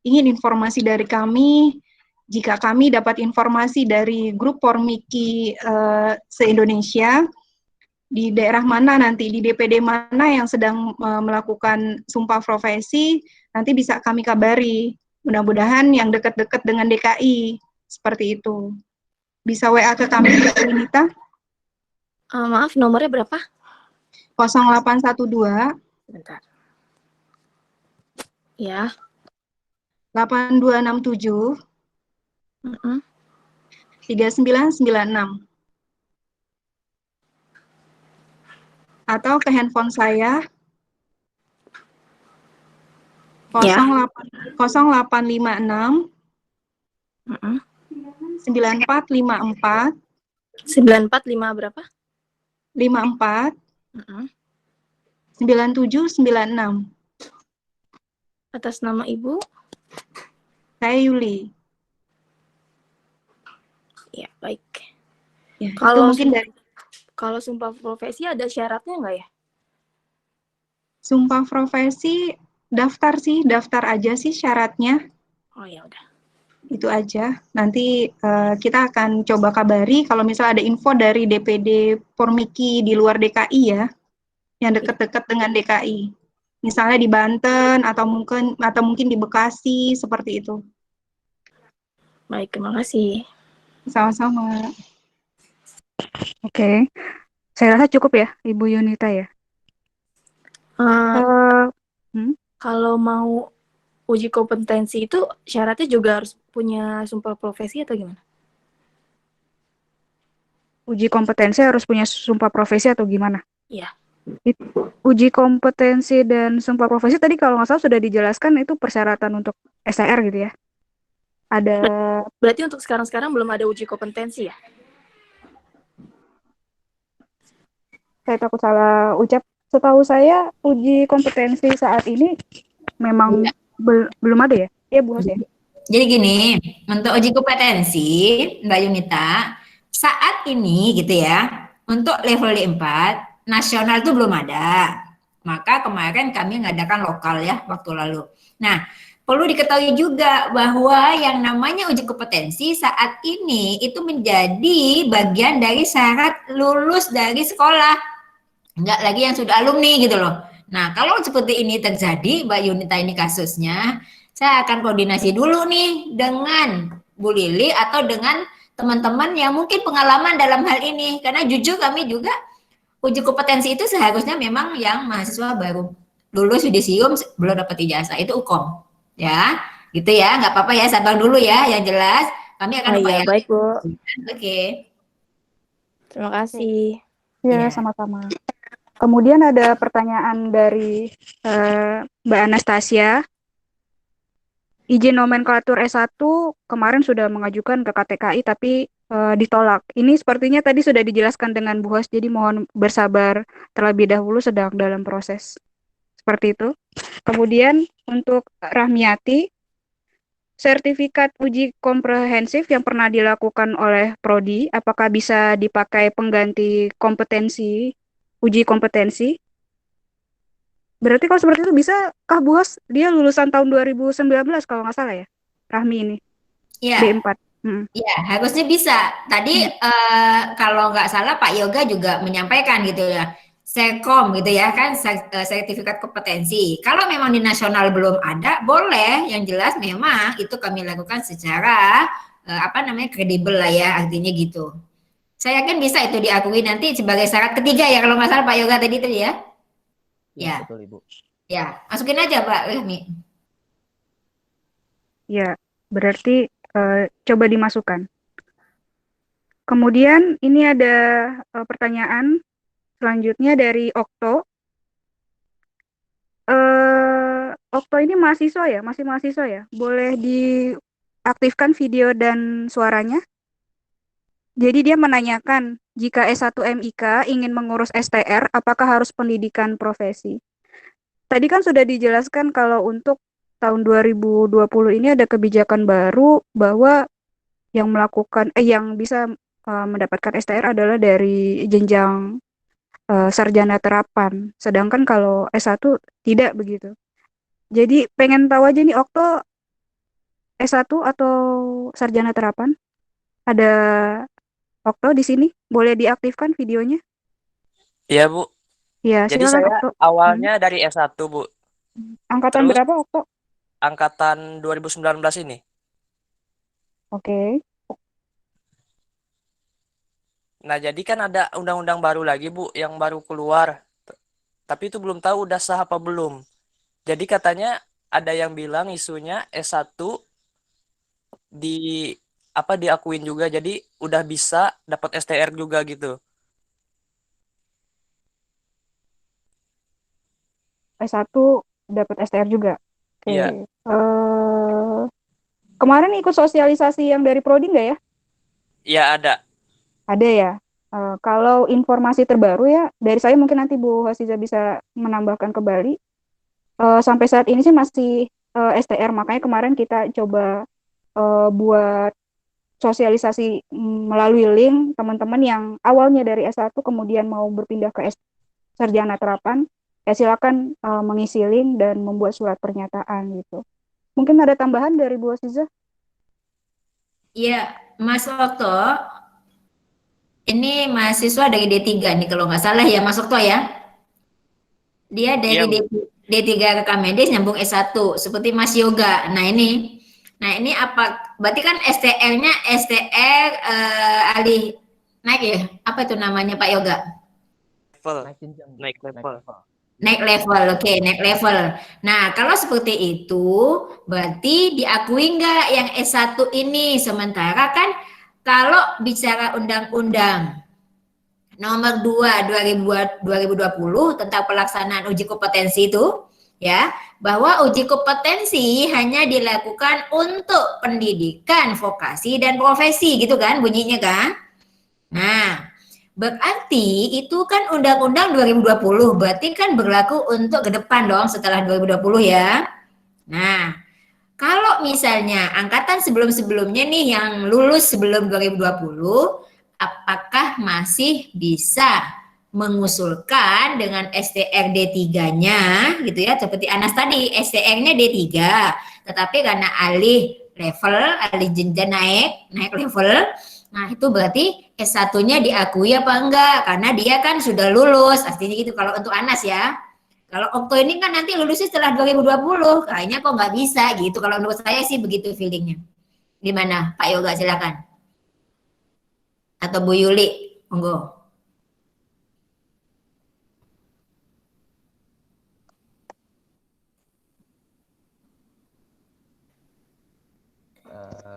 ingin informasi dari kami, jika kami dapat informasi dari grup Formiki se-Indonesia, di daerah mana nanti, di DPD mana yang sedang melakukan sumpah profesi, nanti bisa kami kabari. Mudah-mudahan yang dekat-dekat dengan DKI, seperti itu. Bisa WA ke kami, Mbak Yunita? Maaf, nomornya berapa? 0812 Bentar. Ya. 8267 Mm-mm. 3996. Atau ke handphone saya Ya. 0856 Mm-mm. 9454 945 berapa? 54 Mm-mm. 9796. Atas nama Ibu? Saya Yuli. Ya, baik. Ya, itu Kalau mungkin dari kalau sumpah profesi ada syaratnya nggak ya? sumpah profesi daftar sih, daftar aja sih syaratnya. Oh ya udah. Itu aja. Nanti kita akan coba kabari kalau misalnya ada info dari DPD Formiki di luar DKI ya, yang dekat-dekat dengan DKI. Misalnya di Banten atau mungkin di Bekasi seperti itu. Baik, terima kasih. Sama-sama. Oke. Saya rasa cukup ya, Ibu Yunita ya. Uh, Hmm? Kalau mau uji kompetensi itu syaratnya juga harus punya sumpah profesi atau gimana? Uji kompetensi harus punya sumpah profesi atau gimana? Iya. Uji kompetensi dan sumpah profesi tadi kalau nggak salah sudah dijelaskan itu persyaratan untuk STR gitu ya. Ada, Berarti untuk sekarang-sekarang belum ada uji kompetensi ya? saya takut salah ucap. Setahu saya uji kompetensi saat ini memang belum ada ya? Iya Bu Has ya. Jadi gini, untuk uji kompetensi, Mbak Yunita, saat ini gitu ya, untuk level D4, nasional itu belum ada. Maka kemarin kami mengadakan lokal ya, waktu lalu. Nah, perlu diketahui juga bahwa yang namanya uji kompetensi saat ini itu menjadi bagian dari syarat lulus dari sekolah. Enggak lagi yang sudah alumni gitu loh. Nah, kalau seperti ini terjadi, Mbak Yunita ini kasusnya, saya akan koordinasi dulu nih dengan Bu Lili atau dengan teman-teman yang mungkin pengalaman dalam hal ini. Karena jujur kami juga uji kompetensi itu seharusnya memang yang mahasiswa baru lulus yudisium belum dapat ijazah, itu UKOM. Ya, gitu ya, nggak apa-apa ya, sabar dulu ya, yang jelas kami akan Oh iya, upayakan. baik Bu. Oke. Terima kasih. Ya, Iya. sama-sama. Kemudian ada pertanyaan dari Mbak Anastasia. Izin nomenklatur S1 kemarin sudah mengajukan ke KTKI tapi ditolak. Ini sepertinya tadi sudah dijelaskan dengan Bu Hos, jadi mohon bersabar terlebih dahulu sedang dalam proses. Seperti itu. Kemudian untuk Rahmiati, sertifikat uji komprehensif yang pernah dilakukan oleh Prodi, apakah bisa dipakai pengganti kompetensi, uji kompetensi? Berarti kalau seperti itu bisa kah Bu Hos? Dia lulusan tahun 2019 kalau nggak salah ya, Rahmi ini, Iya. D4. Iya, harusnya bisa. Tadi kalau nggak salah Pak Yoga juga menyampaikan gitu ya, Sekom gitu ya kan, sertifikat kompetensi. Kalau memang di nasional belum ada, boleh. Yang jelas memang itu kami lakukan secara kredibel lah ya, artinya gitu. Saya yakin bisa itu diakui nanti sebagai syarat ketiga ya kalau nggak salah Pak Yoga tadi itu ya. Iya, Ya. betul Ibu. Ya, masukin aja Pak Rahmi. Ya, berarti coba dimasukkan. Kemudian ini ada pertanyaan selanjutnya dari Okto. Okto ini mahasiswa ya, masih mahasiswa ya. Boleh diaktifkan video dan suaranya. Jadi dia menanyakan, jika S1 MIK ingin mengurus STR, apakah harus pendidikan profesi? Tadi kan sudah dijelaskan kalau untuk tahun 2020 ini ada kebijakan baru bahwa yang bisa mendapatkan STR adalah dari jenjang sarjana terapan. Sedangkan kalau S1 tidak begitu. Jadi pengen tahu aja nih Okto S1 atau sarjana terapan? Ada Okto di sini? Boleh diaktifkan videonya? Iya, Bu. Ya, Jadi silakan saya Okto. awalnya dari S1, Bu. Angkatan Terus berapa Okto? angkatan 2019 ini. Oke. Nah, jadi kan ada undang-undang baru lagi, Bu, yang baru keluar. Tapi itu belum tahu udah sah apa belum. Jadi katanya ada yang bilang isunya S1 di diakuin juga. Jadi udah bisa dapat STR juga gitu. S1 dapat STR juga. Oke. Iya, Kemarin ikut sosialisasi yang dari Prodi nggak ya? iya ada. Ada ya. Kalau informasi terbaru ya, dari saya mungkin nanti Bu Hasiza bisa menambahkan kembali. Sampai saat ini sih masih STR, makanya kemarin kita coba buat sosialisasi melalui link teman-teman yang awalnya dari S1 kemudian mau berpindah ke sarjana terapan, ya silakan mengisi link dan membuat surat pernyataan gitu. Mungkin ada tambahan dari Bu Hasiza? Iya, Mas Okto, ini mahasiswa dari D3 nih kalau nggak salah ya Mas Okto ya. Dia Iya, dari Bu. D3 ke Medis nyambung S1 seperti Mas Yoga. Nah ini apa? Berarti kan STR-nya STR alih naik ya? Apa itu namanya Pak Yoga? Level, Naik jenjang, Bu. naik level. Naik level, oke, naik level. Nah, kalau seperti itu, berarti diakui nggak yang S1 ini? Sementara kan kalau bicara undang-undang nomor 2 2020 tentang pelaksanaan uji kompetensi itu, ya, bahwa uji kompetensi hanya dilakukan untuk pendidikan, vokasi, dan profesi, gitu kan bunyinya kan? Nah, berarti itu kan Undang-Undang 2020, berarti kan berlaku untuk ke depan dong setelah 2020 ya. Nah, kalau misalnya angkatan sebelum-sebelumnya nih yang lulus sebelum 2020, apakah masih bisa mengusulkan dengan STR D3-nya gitu ya, seperti Anas tadi, STR-nya D3, tetapi karena alih jenjang naik level, nah itu berarti S1-nya diakui apa enggak? Karena dia kan sudah lulus, artinya gitu kalau untuk Anas ya. Kalau Okto ini kan nanti lulusnya setelah 2020, kayaknya kok nggak bisa gitu. Kalau menurut saya sih begitu feelingnya. Gimana Pak Yoga, silakan. Atau Bu Yuli, monggo.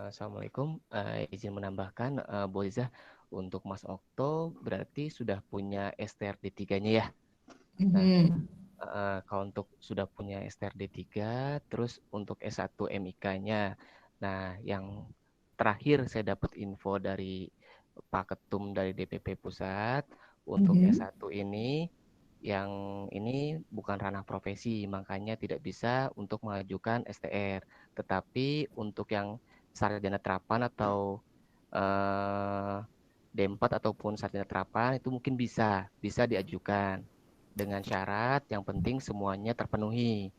Assalamualaikum. Izin menambahkan, Bu Liza, untuk Mas Okto berarti sudah punya STR D3-nya ya. Nah, kalau untuk sudah punya STR D3, terus untuk S1 MIK-nya. Nah, yang terakhir saya dapat info dari Pak Ketum dari DPP Pusat, untuk S1 ini, yang ini bukan ranah profesi, makanya tidak bisa untuk mengajukan STR. Tetapi untuk yang sarjana terapan atau D4 ataupun sarjana terapan itu mungkin bisa diajukan dengan syarat yang penting semuanya terpenuhi.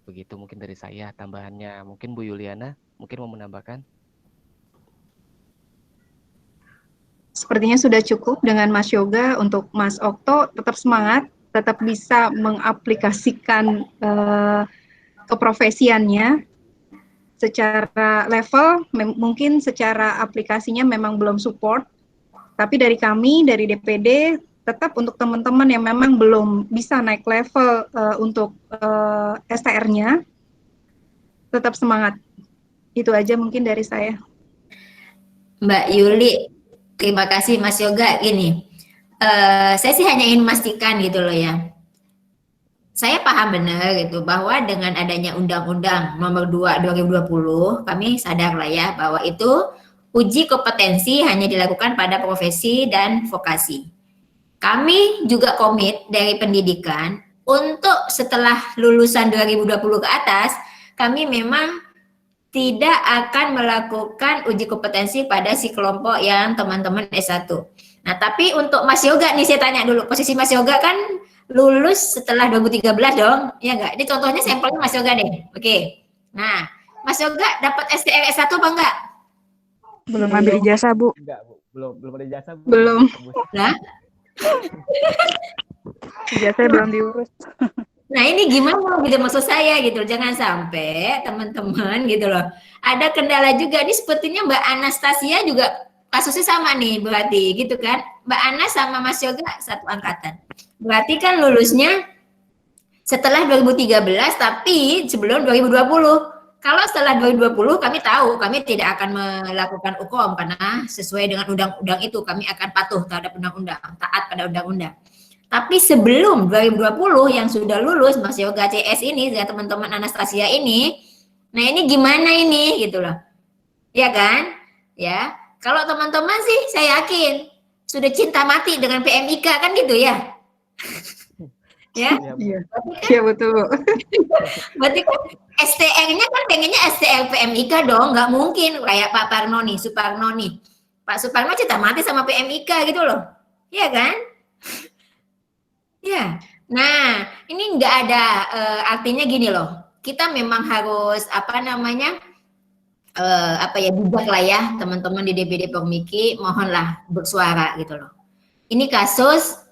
Begitu mungkin dari saya tambahannya. Mungkin Bu Yuliana mungkin mau menambahkan. Sepertinya sudah cukup dengan Mas Yoga. Untuk Mas Okto tetap semangat, tetap bisa mengaplikasikan keprofesiannya secara level, mungkin secara aplikasinya memang belum support, tapi dari kami, dari DPD, tetap untuk teman-teman yang memang belum bisa naik level untuk STR-nya, tetap semangat. Itu aja mungkin dari saya. Mbak Yuli, terima kasih Mas Yoga. Gini, saya sih hanya ingin memastikan gitu loh ya. saya paham benar gitu bahwa dengan adanya Undang-Undang Nomor 2 2020, kami sadar lah ya bahwa itu uji kompetensi hanya dilakukan pada profesi dan vokasi. Kami juga komit dari pendidikan untuk setelah lulusan 2020 ke atas, kami memang tidak akan melakukan uji kompetensi pada si kelompok yang teman-teman S1. Nah, tapi untuk Mas Yoga nih saya tanya dulu, posisi Mas Yoga kan lulus setelah 2013 dong, ya enggak? Ini contohnya sampelnya Mas Yoga deh. Oke. Nah, Mas Yoga dapat STR S1 apa enggak? Belum ambil ijazah, Bu. Enggak, Bu. Belum ada jasa, Bu. Belum. Nah, Ijazahnya belum diurus. nah ini gimana gitu maksud saya gitu, jangan sampai teman-teman gitu loh. Ada kendala juga nih sepertinya Mbak Anastasia juga kasusnya sama nih berarti gitu kan. Mbak Ana sama Mas Yoga satu angkatan. Berarti kan lulusnya setelah 2013 tapi sebelum 2020. Kalau setelah 2020 kami tahu kami tidak akan melakukan UKOM karena sesuai dengan undang-undang itu kami akan patuh terhadap undang-undang, taat pada undang-undang. Tapi sebelum 2020 yang sudah lulus Mas Yoga CS ini dengan teman-teman Anastasia ini, nah ini gimana ini gitu loh. Ya kan? Ya. Kalau teman-teman sih saya yakin sudah cinta mati dengan PMIK kan gitu ya. Ya. Iya, iya betul, Bu. Berarti kan STR-nya kan pengennya STR PMIK dong, nggak mungkin kayak Pak Parno nih, Suparno nih. Pak Suparno cinta mati sama PMIK gitu loh. Iya kan? Ya, nah ini nggak ada artinya gini loh. Kita memang harus apa namanya bijak lah ya teman-teman di DPD Permiki, mohonlah bersuara gitu loh. Ini kasus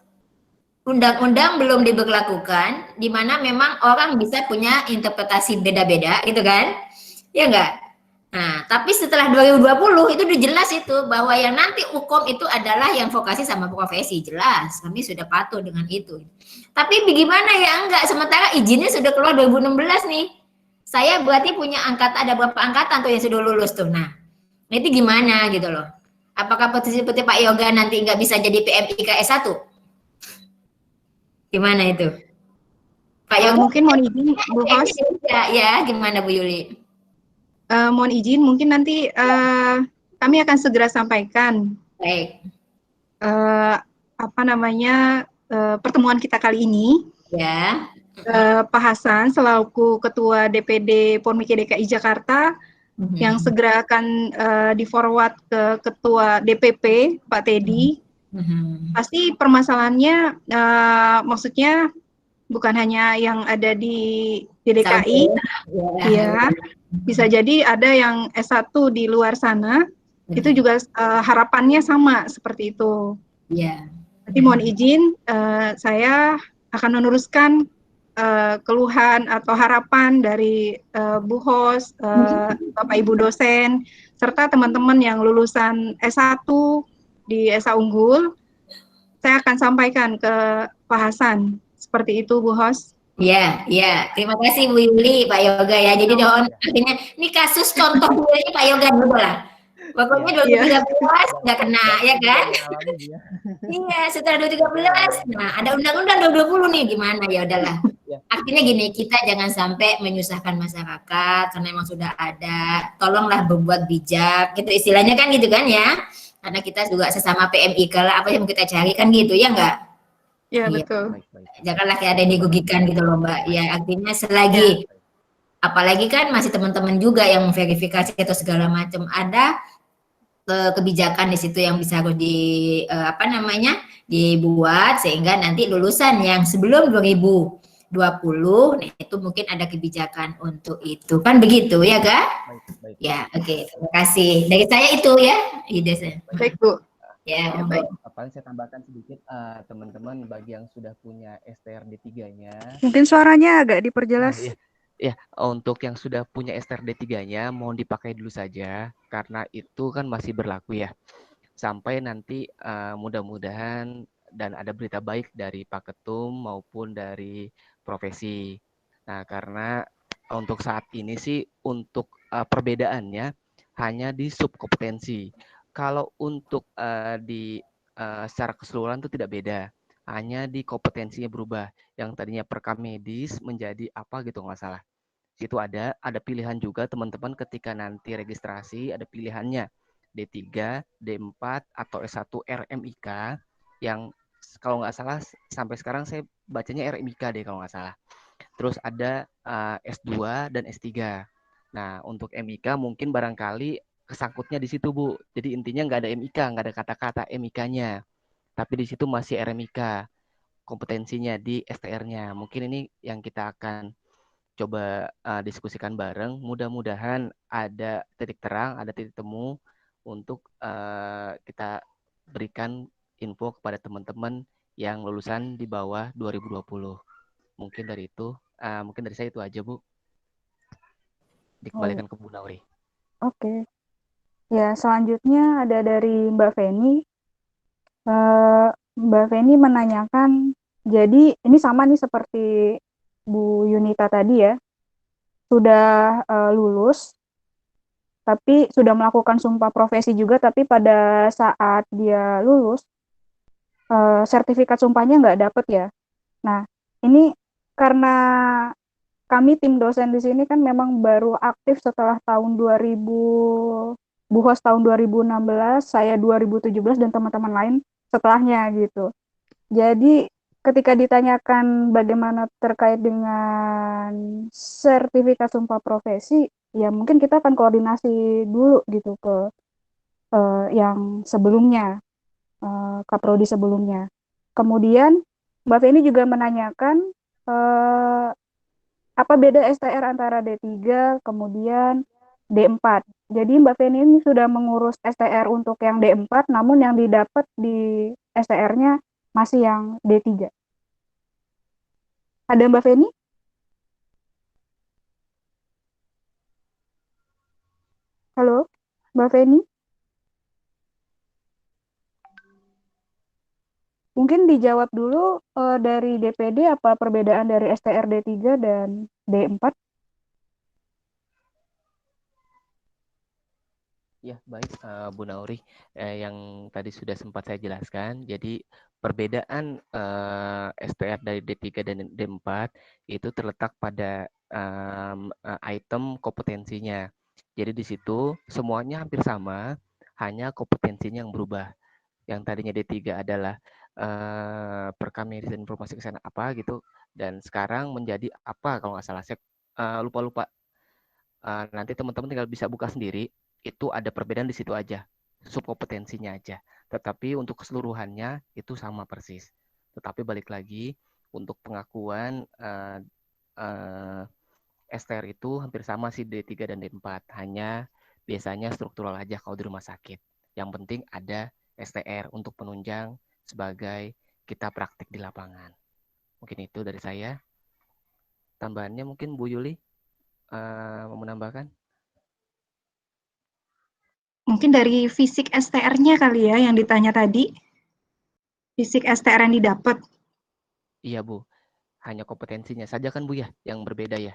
undang-undang belum diberlakukan, di mana memang orang bisa punya interpretasi beda-beda, gitu kan? Ya enggak? Nah, tapi setelah 2020 itu udah jelas itu bahwa yang nanti hukum itu adalah yang vokasi sama profesi, jelas. Kami sudah patuh dengan itu. Tapi bagaimana ya enggak? Sementara izinnya sudah keluar 2016 nih. Saya berarti punya angkatan, ada berapa angkatan tuh yang sudah lulus tuh. Nah, itu gimana gitu loh. Apakah seperti Pak Yoga nanti nggak bisa jadi PMIK S1? Gimana itu? Pak Yoga Mungkin mohon izin, Bu Hos. Ya, gimana Bu Yuli? Mohon izin, mungkin nanti kami akan segera sampaikan Baik. Pertemuan kita kali ini. Ya. Pak Hasan selaku Ketua DPD Pormiki DKI Jakarta yang segera akan di-forward ke Ketua DPP Pak Teddy. Pasti permasalahannya maksudnya bukan hanya yang ada di DKI, ya. Bisa jadi ada yang S1 di luar sana, itu juga harapannya sama seperti itu. Iya. Jadi mohon izin, saya akan meneruskan keluhan atau harapan dari Bu Hos, Bapak Ibu dosen, serta teman-teman yang lulusan S1 di SA Unggul. Saya akan sampaikan ke Pak Hasan. Seperti itu, Bu Hos. Iya, iya. Terima kasih Bu Yuli, Pak Yoga ya. Jadi artinya ini kasus contoh ini Pak Yoga dulu lah. Pokoknya 2013 nggak kena, ya kan? Iya, setelah 2013. Nah, ada undang-undang 2020 nih, gimana ya udahlah. Artinya gini, kita jangan sampai menyusahkan masyarakat karena memang sudah ada. Tolonglah berbuat bijak, gitu istilahnya kan gitu kan ya. Karena kita juga sesama PMI, kalau apa yang kita cari kan gitu, ya enggak? Ya, betul. Janganlah kayak ada yang digugikan gitu loh Mbak. Ya artinya selagi, apalagi kan masih teman-teman juga yang verifikasi atau segala macam, ada kebijakan di situ yang bisa harus dibuat sehingga nanti lulusan yang sebelum 2020 nah itu mungkin ada kebijakan untuk itu kan begitu ya Kak? Baik. Ya oke. Terima kasih dari saya itu ya ide saya. Baik Bu. Ya baik. Paling saya tambahkan sedikit teman-teman bagi yang sudah punya STR D3-nya. Mungkin suaranya agak diperjelas. Ya, untuk yang sudah punya STR D3-nya mohon dipakai dulu saja karena itu kan masih berlaku ya. Sampai nanti mudah-mudahan dan ada berita baik dari Pak Ketum maupun dari profesi. Nah, karena untuk saat ini sih untuk perbedaannya hanya di subkompetensi. Kalau untuk secara keseluruhan itu tidak beda. hanya di kompetensinya berubah. Yang tadinya perkam medis menjadi apa gitu nggak salah. Situ ada pilihan juga teman-teman ketika nanti registrasi ada pilihannya D3, D4 atau S1 RMIK yang kalau nggak salah sampai sekarang saya bacanya RMIK deh kalau nggak salah. Terus ada S2 dan S3. Nah, untuk MIK mungkin barangkali kesangkutnya di situ, Bu. Jadi intinya nggak ada MIK, nggak ada kata-kata MIK-nya. Tapi di situ masih RMIK kompetensinya di STR-nya. Mungkin ini yang kita akan coba diskusikan bareng. Mudah-mudahan ada titik terang, ada titik temu untuk kita berikan info kepada teman-teman yang lulusan di bawah 2020. Mungkin dari itu, mungkin dari saya itu aja, Bu. Oh, Dikembalikan ke Bu Nauri. oke. Ya, selanjutnya ada dari Mbak Feni. Mbak Feni menanyakan, jadi ini sama nih seperti Bu Yunita tadi ya, sudah lulus, tapi sudah melakukan sumpah profesi juga, tapi pada saat dia lulus, sertifikat sumpahnya nggak dapet ya. Nah, ini karena kami tim dosen di sini kan memang baru aktif setelah tahun 2000, Bu Hos tahun 2016, saya 2017 dan teman-teman lain setelahnya gitu. Jadi ketika ditanyakan bagaimana terkait dengan sertifikat sumpah profesi, ya mungkin kita akan koordinasi dulu gitu ke yang sebelumnya, kaprodi sebelumnya. Kemudian Mbak Feni juga menanyakan eh, apa beda STR antara D3 kemudian D4. Jadi Mbak Feni ini sudah mengurus STR untuk yang D4, namun yang didapat di STR-nya masih yang D3. Ada Mbak Feni? Halo, Mbak Feni? Mungkin dijawab dulu dari DPD apa perbedaan dari STR D3 dan D4? Ya, baik, Bu Nauri. Yang tadi sudah sempat saya jelaskan, jadi perbedaan STR dari D3 dan D4 itu terletak pada item kompetensinya. Jadi di situ semuanya hampir sama, hanya kompetensinya yang berubah. Yang tadinya D3 adalah perkam medis dan informasi kesehatan apa gitu, dan sekarang menjadi apa kalau nggak salah. Saya lupa-lupa. Nanti teman-teman tinggal bisa buka sendiri, itu ada perbedaan di situ aja, subkompetensinya aja. Tetapi untuk keseluruhannya itu sama persis. Tetapi balik lagi, untuk pengakuan STR itu hampir sama sih D3 dan D4. Hanya biasanya struktural aja kalau di rumah sakit. Yang penting ada STR untuk penunjang sebagai kita praktik di lapangan. Mungkin itu dari saya. Tambahannya mungkin Bu Yuli mau menambahkan? Mungkin dari fisik STR-nya kali ya yang ditanya tadi. Fisik STR yang didapat. Iya, Bu. Hanya kompetensinya saja kan, Bu ya, yang berbeda ya.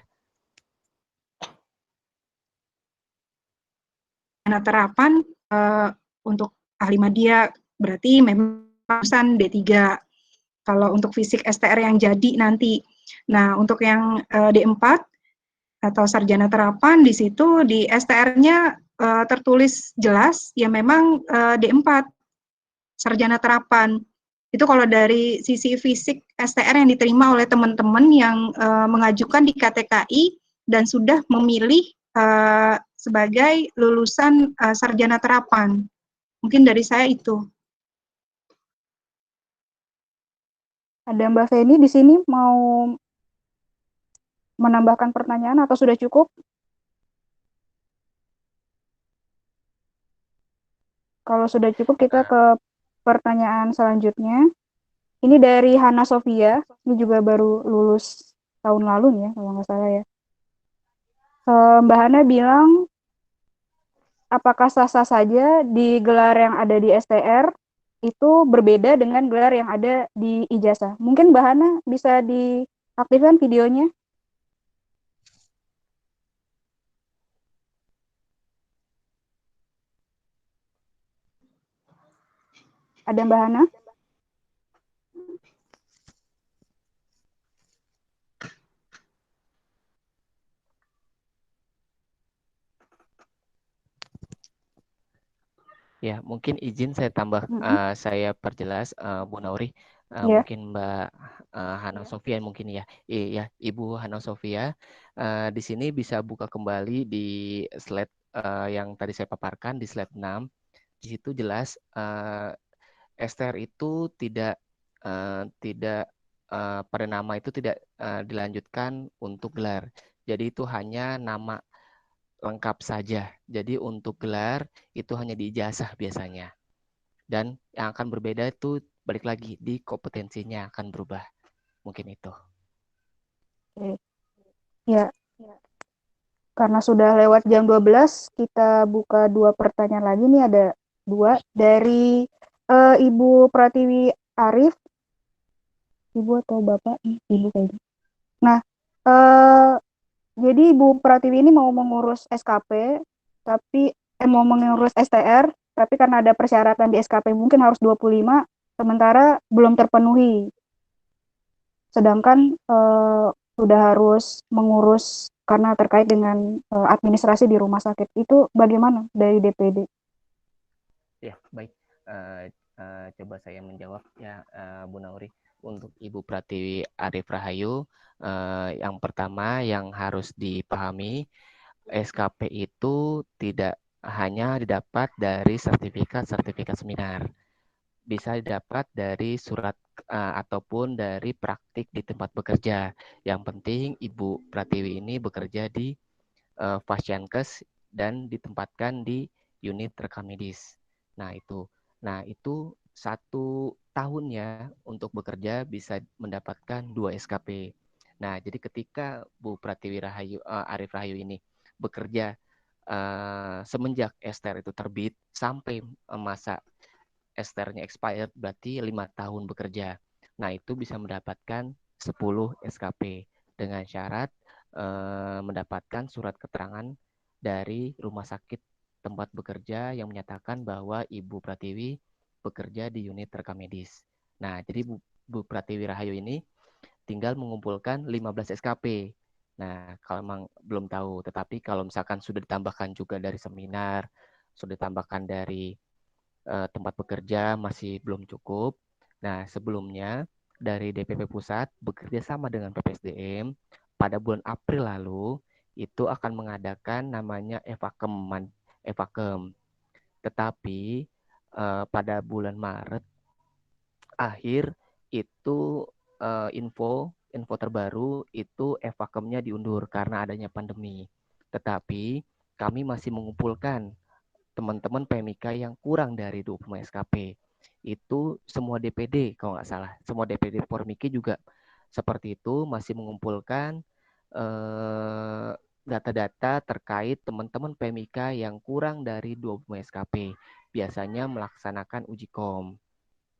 Nah, terapan untuk ahli media berarti memang lulusan D3. Kalau untuk fisik STR yang jadi nanti. Nah, untuk yang D4 atau sarjana terapan di situ di STR-nya tertulis jelas ya memang D4 sarjana terapan. Itu kalau dari sisi fisik STR yang diterima oleh teman-teman yang mengajukan di KTKI dan sudah memilih sebagai lulusan sarjana terapan. Mungkin dari saya itu. Ada Mbak Feni di sini mau menambahkan pertanyaan atau sudah cukup? Kalau sudah cukup kita ke pertanyaan selanjutnya. Ini dari Hana Sofia, ini juga baru lulus tahun lalu nih ya, kalau nggak salah ya. Mbak Hana bilang, apakah sah-sah saja di gelar yang ada di STR itu berbeda dengan gelar yang ada di ijazah? Mungkin Mbak Hana bisa diaktifkan videonya. Ada Mbak Hana? Ya, mungkin izin saya tambah, saya perjelas, Bu Nauri, Ya. mungkin Mbak Hana Sofia mungkin ya, iya Ibu Hana Sofia, di sini bisa buka kembali di slide yang tadi saya paparkan di slide 6. Di situ jelas STR itu tidak pada nama itu tidak dilanjutkan untuk gelar. Jadi itu hanya nama lengkap saja. Jadi untuk gelar itu hanya di ijazah biasanya. Dan yang akan berbeda itu balik lagi di kompetensinya akan berubah. Mungkin itu. Ya, karena sudah lewat jam 12, kita buka 2 pertanyaan lagi nih, ada 2 dari Ibu Pratiwi Arif. Ibu atau Bapak? Ibu kayaknya. Nah, jadi Ibu Pratiwi ini mau mengurus SKP, tapi mau mengurus STR, tapi karena ada persyaratan di SKP mungkin harus 25, sementara belum terpenuhi. Sedangkan sudah harus mengurus karena terkait dengan administrasi di rumah sakit. Itu bagaimana dari DPD? Ya, baik. Coba saya menjawab ya, Bu Nauri. Untuk Ibu Pratiwi Arif Rahayu, yang pertama yang harus dipahami, SKP itu tidak hanya didapat dari sertifikat seminar. Bisa didapat dari surat ataupun dari praktik di tempat bekerja. Yang penting Ibu Pratiwi ini bekerja di Fasyankes dan ditempatkan di unit rekam medis. Nah itu 1 tahunnya untuk bekerja bisa mendapatkan 2 SKP. Nah, jadi ketika Bu Pratiwi Arif Rahayu ini bekerja semenjak STR itu terbit sampai masa STR-nya expired, berarti 5 tahun bekerja. Nah, itu bisa mendapatkan 10 SKP dengan syarat mendapatkan surat keterangan dari rumah sakit tempat bekerja yang menyatakan bahwa Ibu Pratiwi bekerja di unit rekam medis. Nah, jadi Bu Pratiwi Rahayu ini tinggal mengumpulkan 15 SKP. Nah, kalau memang belum tahu, tetapi kalau misalkan sudah ditambahkan juga dari seminar, sudah ditambahkan dari tempat bekerja masih belum cukup. Nah, sebelumnya dari DPP Pusat bekerja sama dengan PPSDM pada bulan April lalu itu akan mengadakan namanya Evakem. Tetapi pada bulan Maret akhir itu info terbaru itu Evakemnya diundur karena adanya pandemi. Tetapi kami masih mengumpulkan teman-teman PMIK yang kurang dari 25 SKP. Itu semua DPD kalau nggak salah. Semua DPD Formiki juga seperti itu, masih mengumpulkan data-data terkait teman-teman PMIK yang kurang dari 25 SKP. Biasanya melaksanakan uji kom.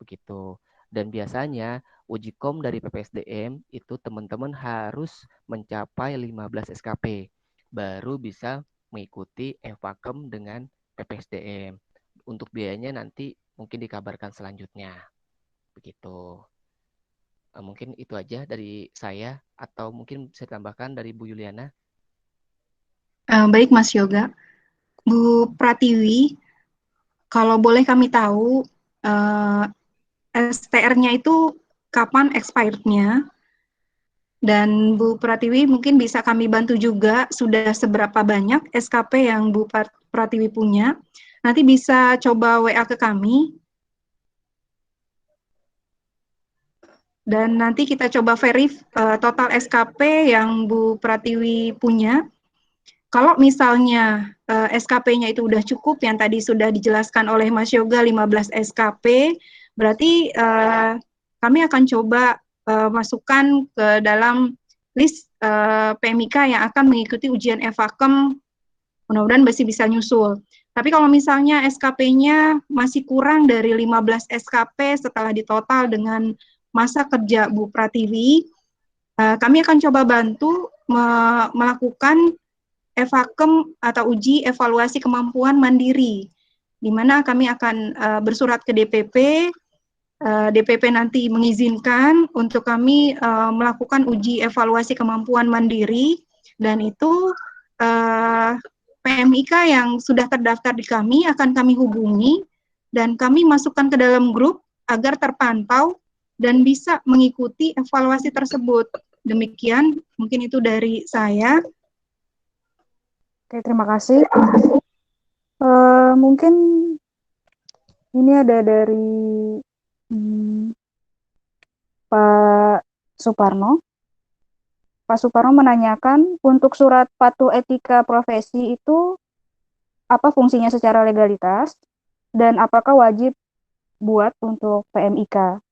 Begitu. Dan biasanya uji kom dari PPSDM itu teman-teman harus mencapai 15 SKP. Baru bisa mengikuti Evakem dengan PPSDM. Untuk biayanya nanti mungkin dikabarkan selanjutnya. Begitu. Mungkin itu aja dari saya, atau mungkin saya tambahkan dari Bu Yuliana. Baik Mas Yoga. Bu Pratiwi, kalau boleh kami tahu STR-nya itu kapan expired-nya? Dan Bu Pratiwi mungkin bisa kami bantu juga sudah seberapa banyak SKP yang Bu Pratiwi punya. Nanti bisa coba WA ke kami. Dan nanti kita coba verif total SKP yang Bu Pratiwi punya. Kalau misalnya SKP-nya itu udah cukup, yang tadi sudah dijelaskan oleh Mas Yoga 15 SKP, berarti kami akan coba masukkan ke dalam list PMIK yang akan mengikuti ujian Evakem, mudah-mudahan masih bisa nyusul. Tapi kalau misalnya SKP-nya masih kurang dari 15 SKP setelah ditotal dengan masa kerja Bu Pratiwi, kami akan coba bantu melakukan Evakem atau uji evaluasi kemampuan mandiri, di mana kami akan bersurat ke DPP, DPP nanti mengizinkan untuk kami melakukan uji evaluasi kemampuan mandiri, dan itu PMIK yang sudah terdaftar di kami akan kami hubungi dan kami masukkan ke dalam grup agar terpantau dan bisa mengikuti evaluasi tersebut. Demikian, mungkin itu dari saya. Oke, terima kasih. Mungkin ini ada dari Pak Suparno. Pak Suparno menanyakan, untuk surat patuh etika profesi itu apa fungsinya secara legalitas dan apakah wajib buat untuk PMIK?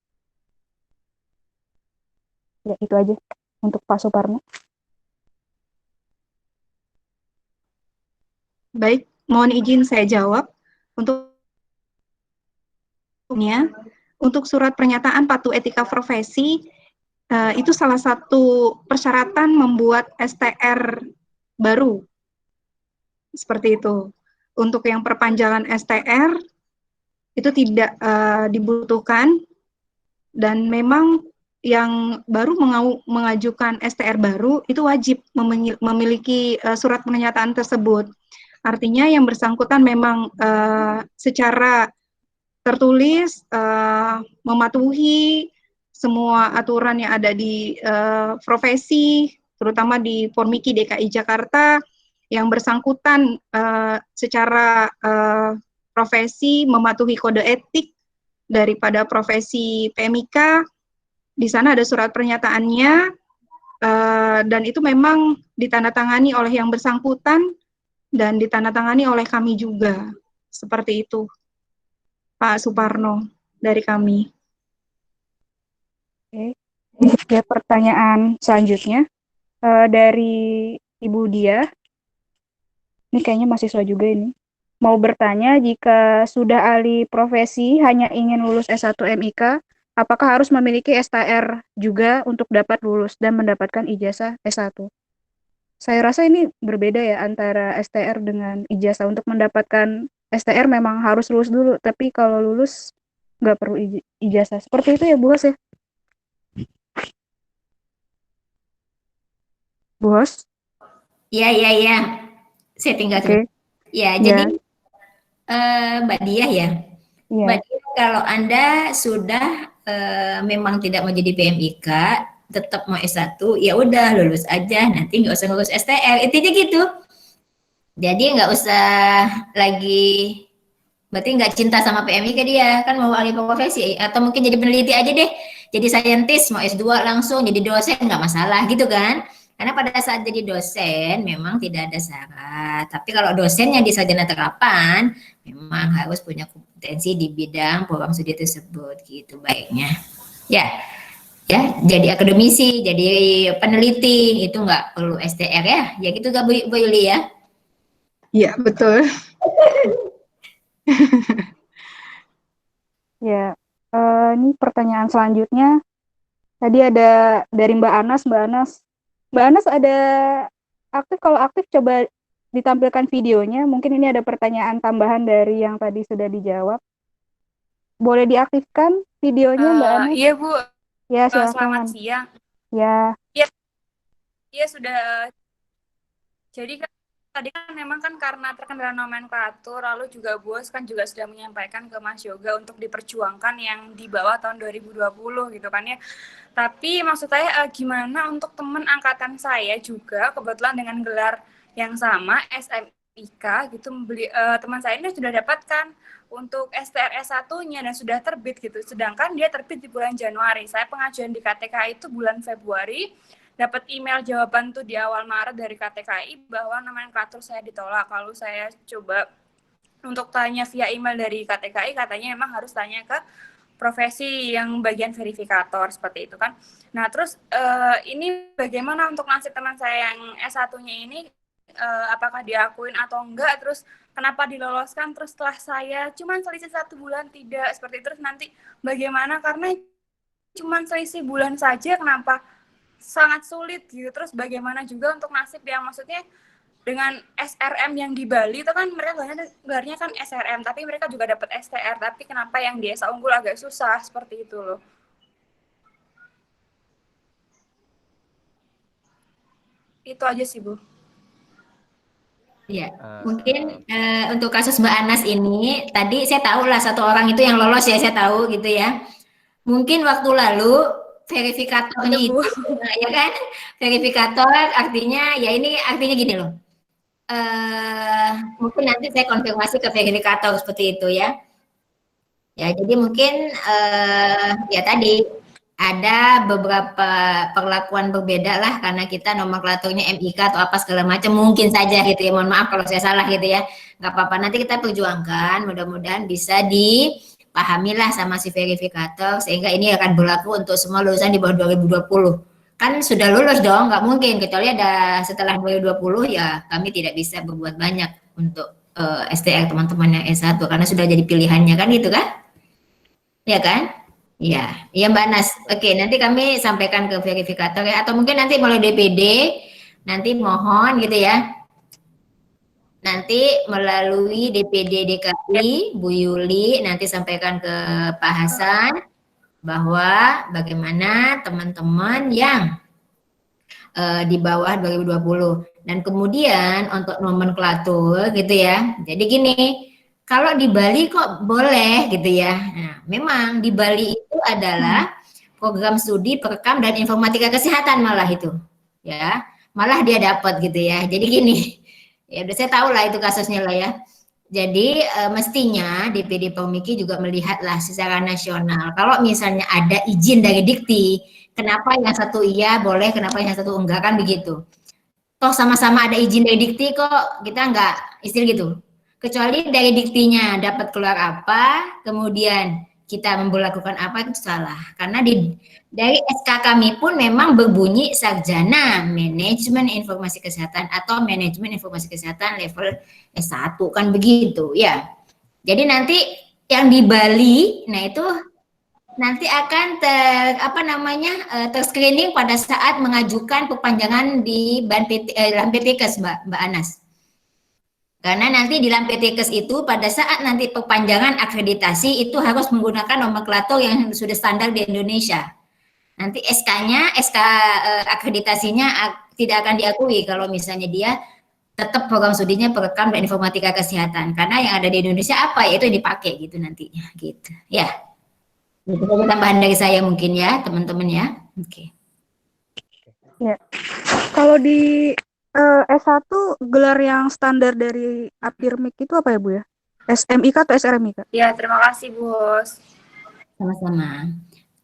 Ya, itu aja untuk Pak Suparno. Baik, mohon izin saya jawab. Untuk surat pernyataan patuh etika profesi, itu salah satu persyaratan membuat STR baru. Seperti itu. Untuk yang perpanjangan STR, itu tidak dibutuhkan, dan memang yang baru mengajukan STR baru, itu wajib memiliki surat pernyataan tersebut. Artinya yang bersangkutan memang secara tertulis mematuhi semua aturan yang ada di profesi, terutama di Formiki DKI Jakarta, yang bersangkutan secara profesi mematuhi kode etik daripada profesi PMIK. Di sana ada surat pernyataannya, dan itu memang ditandatangani oleh yang bersangkutan dan ditandatangani oleh kami juga. Seperti itu, Pak Suparno, dari kami. Oke. Ya, pertanyaan selanjutnya dari Ibu Dia. Ini kayaknya mahasiswa juga ini. Mau bertanya, jika sudah ahli profesi hanya ingin lulus S1 MIK, apakah harus memiliki STR juga untuk dapat lulus dan mendapatkan ijazah S1? Saya rasa ini berbeda ya antara STR dengan ijazah. Untuk mendapatkan STR memang harus lulus dulu, tapi kalau lulus nggak perlu ijazah. Seperti itu ya, Bu Hos ya? Bu Hos? Iya. Saya tinggal Oke. Ya, Ya. jadi Mbak Diah ya. Iya. Mbak Diah, kalau Anda sudah memang tidak mau jadi PMIK, tetap mau S1, ya udah lulus aja, nanti nggak usah ngurus STR. Intinya gitu. Jadi nggak usah lagi, berarti nggak cinta sama PMIK dia, kan mau alih profesi, atau mungkin jadi peneliti aja deh, jadi saintis, mau S2 langsung jadi dosen, nggak masalah gitu kan. Karena pada saat jadi dosen memang tidak ada syarat. Tapi kalau dosennya di sarjana terapan, memang harus punya kompetensi di bidang program studi tersebut gitu baiknya. Ya, jadi akademisi, jadi peneliti itu nggak perlu STR ya. Ya gitu gak Bu Yuli ya? Iya, betul. Ya, ini pertanyaan selanjutnya. Tadi ada dari Mbak Anas. Mbak Anas ada aktif, kalau aktif coba ditampilkan videonya. Mungkin ini ada pertanyaan tambahan dari yang tadi sudah dijawab. Boleh diaktifkan videonya, Mbak Anas? Iya, Bu. Ya, silakan. Selamat siang. Ya. Iya, sudah. Jadi kan tadi kan memang kan karena terkendala nomenklatur, lalu juga Bos kan juga sudah menyampaikan ke Mas Yoga untuk diperjuangkan yang di bawah tahun 2020 gitu kan ya. Tapi maksud saya gimana untuk teman angkatan saya juga kebetulan dengan gelar yang sama SMIK gitu, teman saya ini sudah dapatkan untuk STR S1-nya dan sudah terbit gitu. Sedangkan dia terbit di bulan Januari. Saya pengajuan di KTKI itu bulan Februari. Dapat email jawaban tuh di awal Maret dari KTKI bahwa nomenklatur saya ditolak. Lalu saya coba untuk tanya via email dari KTKI, katanya memang harus tanya ke profesi yang bagian verifikator seperti itu kan. Nah terus ini bagaimana untuk nasib teman saya yang S1-nya ini, apakah diakuin atau enggak, terus kenapa diloloskan, terus setelah saya cuman selisih 1 bulan tidak, seperti itu. Terus nanti bagaimana karena cuman selisih bulan saja, kenapa sangat sulit gitu. Terus bagaimana juga untuk nasib yang maksudnya dengan SRM yang di Bali itu kan mereka gelarnya kan SRM, tapi mereka juga dapat STR, tapi kenapa yang di SA Unggul agak susah seperti itu loh. Itu aja sih, Bu. Ya, Eh, mungkin untuk kasus Mbak Anas ini, tadi saya tahu lah satu orang itu yang lolos ya, saya tahu gitu ya. Mungkin waktu lalu verifikatornya Iya, Bu. itu, ya kan, verifikator artinya, ya ini artinya gini loh. Mungkin nanti saya konfirmasi ke verifikator seperti itu ya. Ya, jadi mungkin ya tadi ada beberapa perlakuan berbeda lah karena kita nomenklaturnya MIK atau apa segala macam mungkin saja gitu ya. Mohon maaf kalau saya salah gitu ya. Nggak apa-apa, nanti kita perjuangkan, mudah-mudahan bisa dipahami lah sama si verifikator sehingga ini akan berlaku untuk semua lulusan di bawah 2020. Kan sudah lulus dong, nggak mungkin kecuali ada setelah 2020 ya kami tidak bisa berbuat banyak untuk STR teman-teman yang S1 karena sudah jadi pilihannya kan gitu kan? Ya kan? Iya, iya Mbak Nas. Oke, nanti kami sampaikan ke verifikator ya, atau mungkin nanti melalui DPD, nanti mohon gitu ya, nanti melalui DPD DKI, Bu Yuli, nanti sampaikan ke Pak Hasan, bahwa bagaimana teman-teman yang di bawah 2020. Dan kemudian untuk nomenklatur gitu ya, jadi gini, kalau di Bali kok boleh gitu ya. Nah, memang di Bali itu adalah program studi perekam dan informatika kesehatan malah itu. Ya, malah dia dapat gitu ya. Jadi gini, ya udah saya tahu lah itu kasusnya lah ya. Jadi mestinya DPD Pemiki juga melihatlah secara nasional. Kalau misalnya ada izin dari Dikti, kenapa yang satu iya boleh, kenapa yang satu enggak kan begitu. Toh sama-sama ada izin dari Dikti kok, kita enggak istilah gitu. Kecuali dari Diktinya dapat keluar apa, kemudian kita memperlakukan apa itu salah. Karena dari SK kami pun memang berbunyi sarjana manajemen informasi kesehatan atau manajemen informasi kesehatan level S1 kan begitu ya. Jadi nanti yang di Bali, nah itu nanti akan terscreening pada saat mengajukan perpanjangan di dalam PTKes Mbak Anas. Karena nanti di dalam PTKes itu pada saat nanti perpanjangan akreditasi itu harus menggunakan nomenklatur yang sudah standar di Indonesia. Nanti SK-nya, SK akreditasinya tidak akan diakui kalau misalnya dia tetap program studinya perekam dan informatika kesehatan. Karena yang ada di Indonesia apa ya itu dipakai gitu nantinya gitu. Ya. Itu tambahan dari saya mungkin ya, teman-teman ya. Oke. Ya. Kalau di S1 gelar yang standar dari Apirmik itu apa ya Bu ya? SMIK atau SRMIK? Ya, terima kasih, Bos. Sama-sama.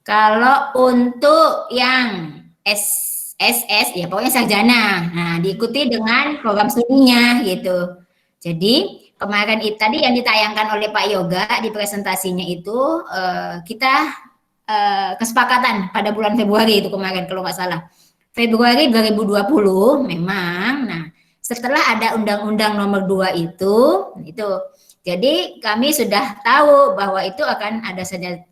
Kalau untuk yang SS ya pokoknya sarjana. Nah, diikuti dengan program studinya gitu. Jadi kemarin itu tadi yang ditayangkan oleh Pak Yoga di presentasinya itu kita kesepakatan pada bulan Februari itu kemarin kalau nggak salah. Februari 2020 memang. Nah, setelah ada Undang-Undang Nomor 2 itu jadi kami sudah tahu bahwa itu akan ada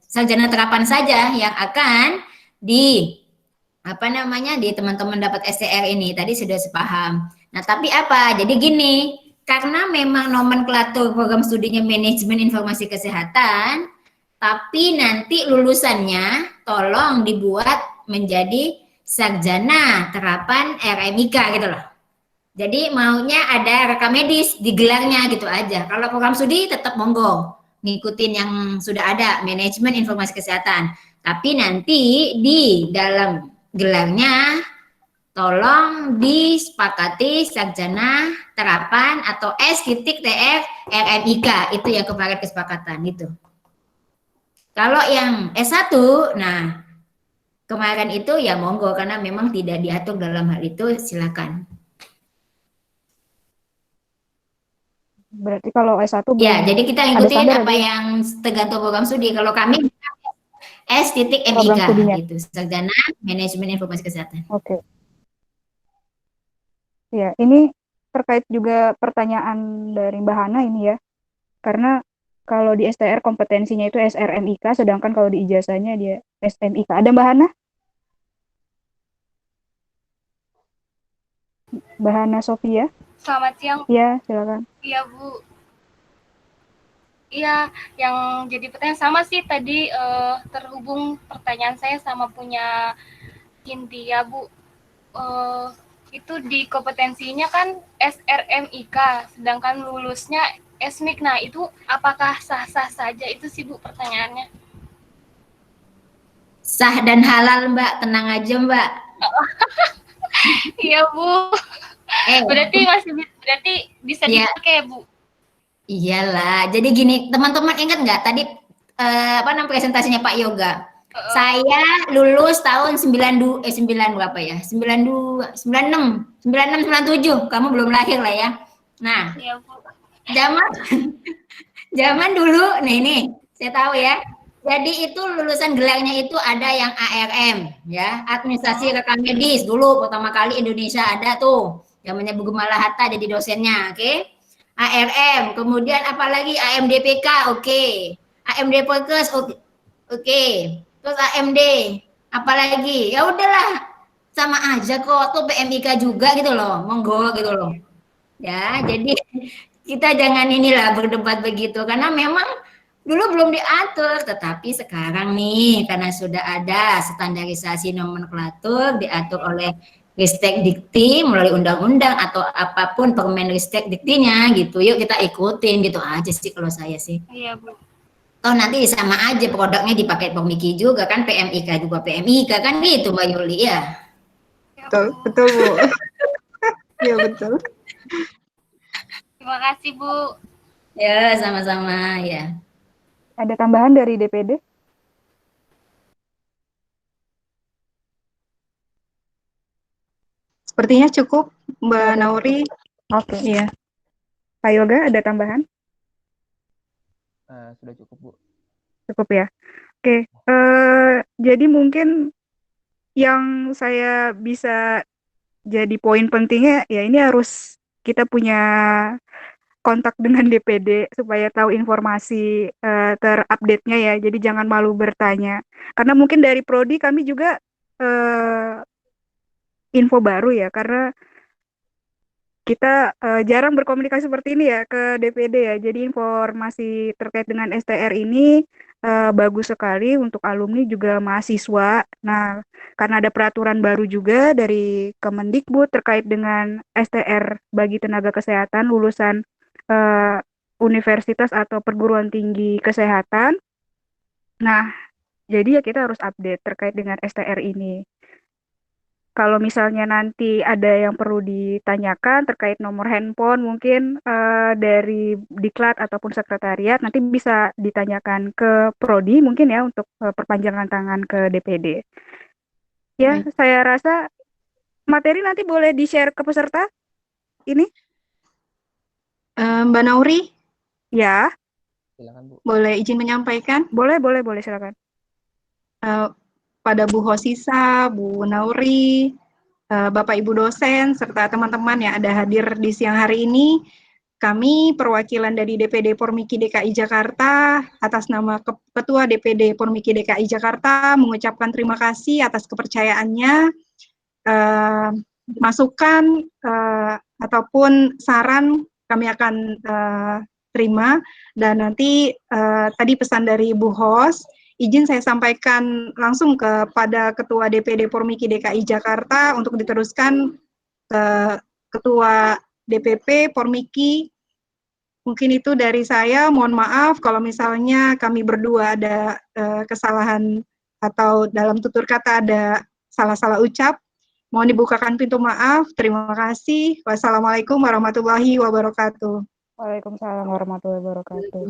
sarjana terapan saja yang akan di di teman-teman dapat STR ini tadi sudah sepaham. Nah, tapi apa? Jadi gini, karena memang nomenklatur program studinya manajemen informasi kesehatan, tapi nanti lulusannya tolong dibuat menjadi sarjana terapan RMIK gitu loh. Jadi maunya ada rekam medis di gelarnya gitu aja. Kalau program studi tetap monggo ngikutin yang sudah ada manajemen informasi kesehatan. Tapi nanti di dalam gelarnya tolong disepakati sarjana terapan atau S.TR RMIK itu yang kemarin kesepakatan itu. Kalau yang S1, nah kemarin itu ya monggo karena memang tidak diatur dalam hal itu silakan. Berarti kalau S1 belum Ya, jadi kita ada ngikutin standar apa ya, Bu? yang tergantung program studi. Kalau kami S.MIK Program studinya. gitu, sarjana manajemen informasi kesehatan. Oke. Ya, ini terkait juga pertanyaan dari Mbak Hana ini ya. Karena kalau di STR kompetensinya itu SRMIK, sedangkan kalau di ijazahnya dia SMIK. Ada Mbak Hana? Mbak Hana Sofia? Selamat siang. Iya, silakan. Iya, Bu. Iya, yang jadi pertanyaan sama sih tadi terhubung pertanyaan saya sama punya Cynthia, Bu. itu di kompetensinya kan SRMIK, sedangkan lulusnya SMIK. Nah, itu apakah sah-sah saja? Itu sih Bu pertanyaannya. Sah dan halal Mbak, tenang aja Mbak. Iya Bu. Berarti bisa ya, dipakai Bu. Iyalah. Jadi gini, teman-teman ingat nggak tadi apa namanya presentasinya Pak Yoga? Saya lulus tahun 92 9 berapa ya? 92, 96, 96 97. Kamu belum lahir lah ya. Nah, Iya Bu. zaman dulu, nih saya tahu ya. Jadi itu lulusan gelarnya itu ada yang ARM, ya, administrasi rekam medis dulu pertama kali Indonesia ada tuh, namanya Bu Gemala Hatta jadi dosennya, oke? ARM, kemudian apalagi AMDPK, oke? AMD Podcast, oke? Terus AMD, apalagi? Ya udahlah, sama aja kok, tuh PMIK juga gitu loh, monggo gitu loh. Ya, jadi kita jangan inilah berdebat begitu karena memang dulu belum diatur, tetapi sekarang nih karena sudah ada standarisasi nomenklatur diatur oleh Ristek Dikti melalui undang-undang atau apapun permen Ristek Diktinya gitu. Yuk kita ikutin gitu aja sih kalau saya sih. Iya Bu. Toh nanti sama aja produknya dipakai Pomiki juga kan, PMIK juga PMIK kan gitu Mbak Yuli ya. Betul Bu. Iya betul. Terima kasih Bu. Ya sama-sama ya. Ada tambahan dari DPD? Sepertinya cukup Mbak Nauri. Oke. Iya. Pak Yoga ada tambahan? Sudah cukup Bu. Cukup ya. Oke. Jadi mungkin yang saya bisa jadi poin pentingnya ya ini harus kita punya kontak dengan DPD supaya tahu informasi terupdate-nya ya. Jadi jangan malu bertanya. Karena mungkin dari Prodi kami juga info baru ya, karena kita jarang berkomunikasi seperti ini ya ke DPD ya. Jadi informasi terkait dengan STR ini bagus sekali untuk alumni juga mahasiswa. Nah, karena ada peraturan baru juga dari Kemendikbud terkait dengan STR bagi tenaga kesehatan lulusan universitas atau perguruan tinggi kesehatan. Nah, jadi ya kita harus update terkait dengan STR ini. Kalau misalnya nanti ada yang perlu ditanyakan terkait nomor handphone mungkin dari Diklat ataupun sekretariat nanti bisa ditanyakan ke Prodi mungkin ya untuk perpanjangan tangan ke DPD. Ya, saya rasa materi nanti boleh di-share ke peserta ini. Mbak Nauri? Ya. Silakan Bu. Boleh izin menyampaikan? Boleh silakan. Pada Bu Hosisa, Bu Nauri, Bapak Ibu dosen, serta teman-teman yang ada hadir di siang hari ini, kami perwakilan dari DPD Pormiki DKI Jakarta atas nama Ketua DPD Pormiki DKI Jakarta mengucapkan terima kasih atas kepercayaannya, masukan ataupun saran kami akan terima, dan nanti tadi pesan dari Bu Hos, izin saya sampaikan langsung kepada Ketua DPD Pormiki DKI Jakarta untuk diteruskan ke Ketua DPP Pormiki. Mungkin itu dari saya, mohon maaf kalau misalnya kami berdua ada kesalahan atau dalam tutur kata ada salah-salah ucap. Mohon dibukakan pintu maaf. Terima kasih. Wassalamualaikum warahmatullahi wabarakatuh. Waalaikumsalam warahmatullahi wabarakatuh.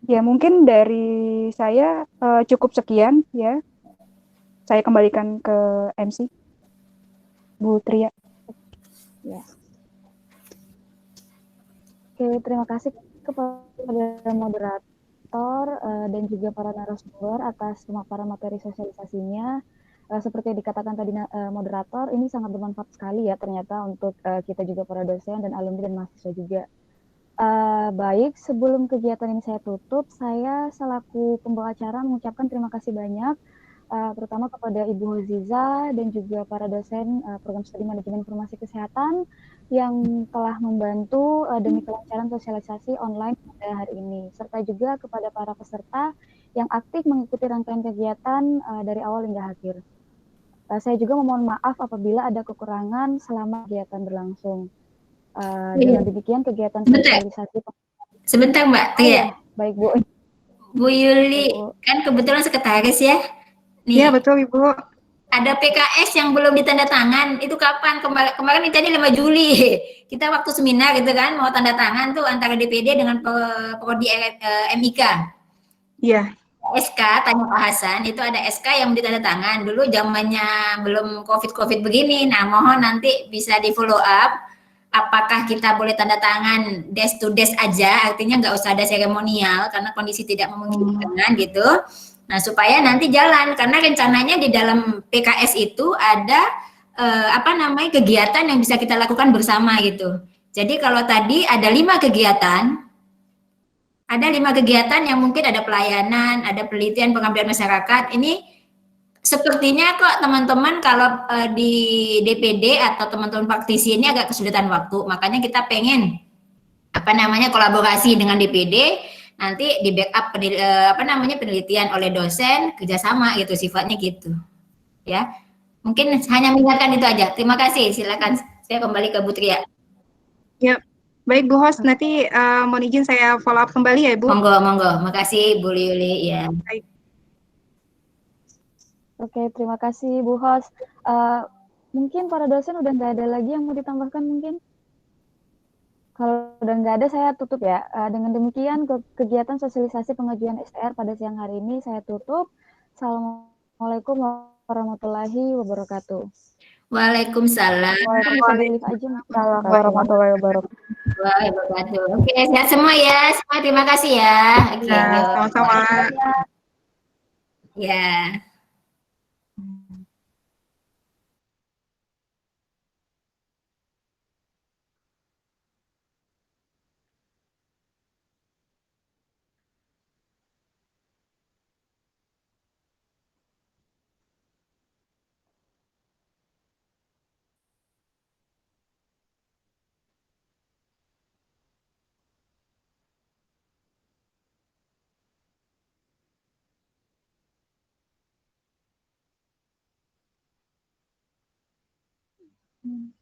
Ya, mungkin dari saya cukup sekian ya. Saya kembalikan ke MC. Bu Tria. Ya. Oke, terima kasih kepada moderator dan juga para narasumber atas pemaparan materi sosialisasinya. Seperti yang dikatakan tadi moderator, ini sangat bermanfaat sekali ya ternyata untuk kita juga para dosen dan alumni dan mahasiswa juga. Baik, sebelum kegiatan ini saya tutup, saya selaku pembawa acara mengucapkan terima kasih banyak, terutama kepada Ibu Hoziza dan juga para dosen program studi manajemen informasi kesehatan yang telah membantu demi kelancaran sosialisasi online pada hari ini, serta juga kepada para peserta yang aktif mengikuti rangkaian kegiatan dari awal hingga akhir. Saya juga memohon maaf apabila ada kekurangan selama kegiatan berlangsung. Iya. Dengan demikian kegiatan Sebentar, sosialisasi. sebentar Mbak Oh Tia. ya, baik Bu. Bu Yuli, kan kebetulan sekretaris ya. Iya, Nih, betul Ibu. ada PKS yang belum ditanda tangan. Itu kapan? Kemarin tadi 5 Juli. Kita waktu seminar gitu kan, mau tanda tangan tuh antara DPD dengan Prodi MIK. Iya. SK, tanya Pak Hasan, itu ada SK yang ditanda tangan. Dulu zamannya belum COVID-COVID begini. Nah, mohon nanti bisa di follow up. Apakah kita boleh tanda tangan desk to desk aja, artinya nggak usah ada seremonial karena kondisi tidak memungkinkan gitu. Nah, supaya nanti jalan karena rencananya di dalam PKS itu ada apa namanya kegiatan yang bisa kita lakukan bersama gitu. Jadi kalau tadi ada 5 kegiatan yang mungkin ada pelayanan, ada penelitian, pengabdian masyarakat. Ini sepertinya kok teman-teman kalau di DPD atau teman-teman praktisi ini agak kesulitan waktu, makanya kita pengen apa namanya kolaborasi dengan DPD, nanti di backup apa namanya penelitian oleh dosen, kerjasama gitu sifatnya gitu, ya. Mungkin hanya mengingatkan itu aja. Terima kasih. Silakan saya kembali ke Bu Tria. Ya, baik Bu Host, nanti mohon izin saya follow up kembali ya Bu. Monggo, monggo. Makasih Bu Yuli ya. Baik. Oke, terima kasih Bu Host. Mungkin para dosen udah nggak ada lagi yang mau ditambahkan mungkin? Kalau udah nggak ada, saya tutup ya. Dengan demikian, kegiatan sosialisasi pengajuan STR pada siang hari ini saya tutup. Assalamualaikum warahmatullahi wabarakatuh. Waalaikumsalam. Waalaikumsalam warahmatullahi wabarakatuh. Oke, sehat semua ya. Semua terima kasih ya. Oke, Ya, yuk. sama-sama. Ya. Hmm.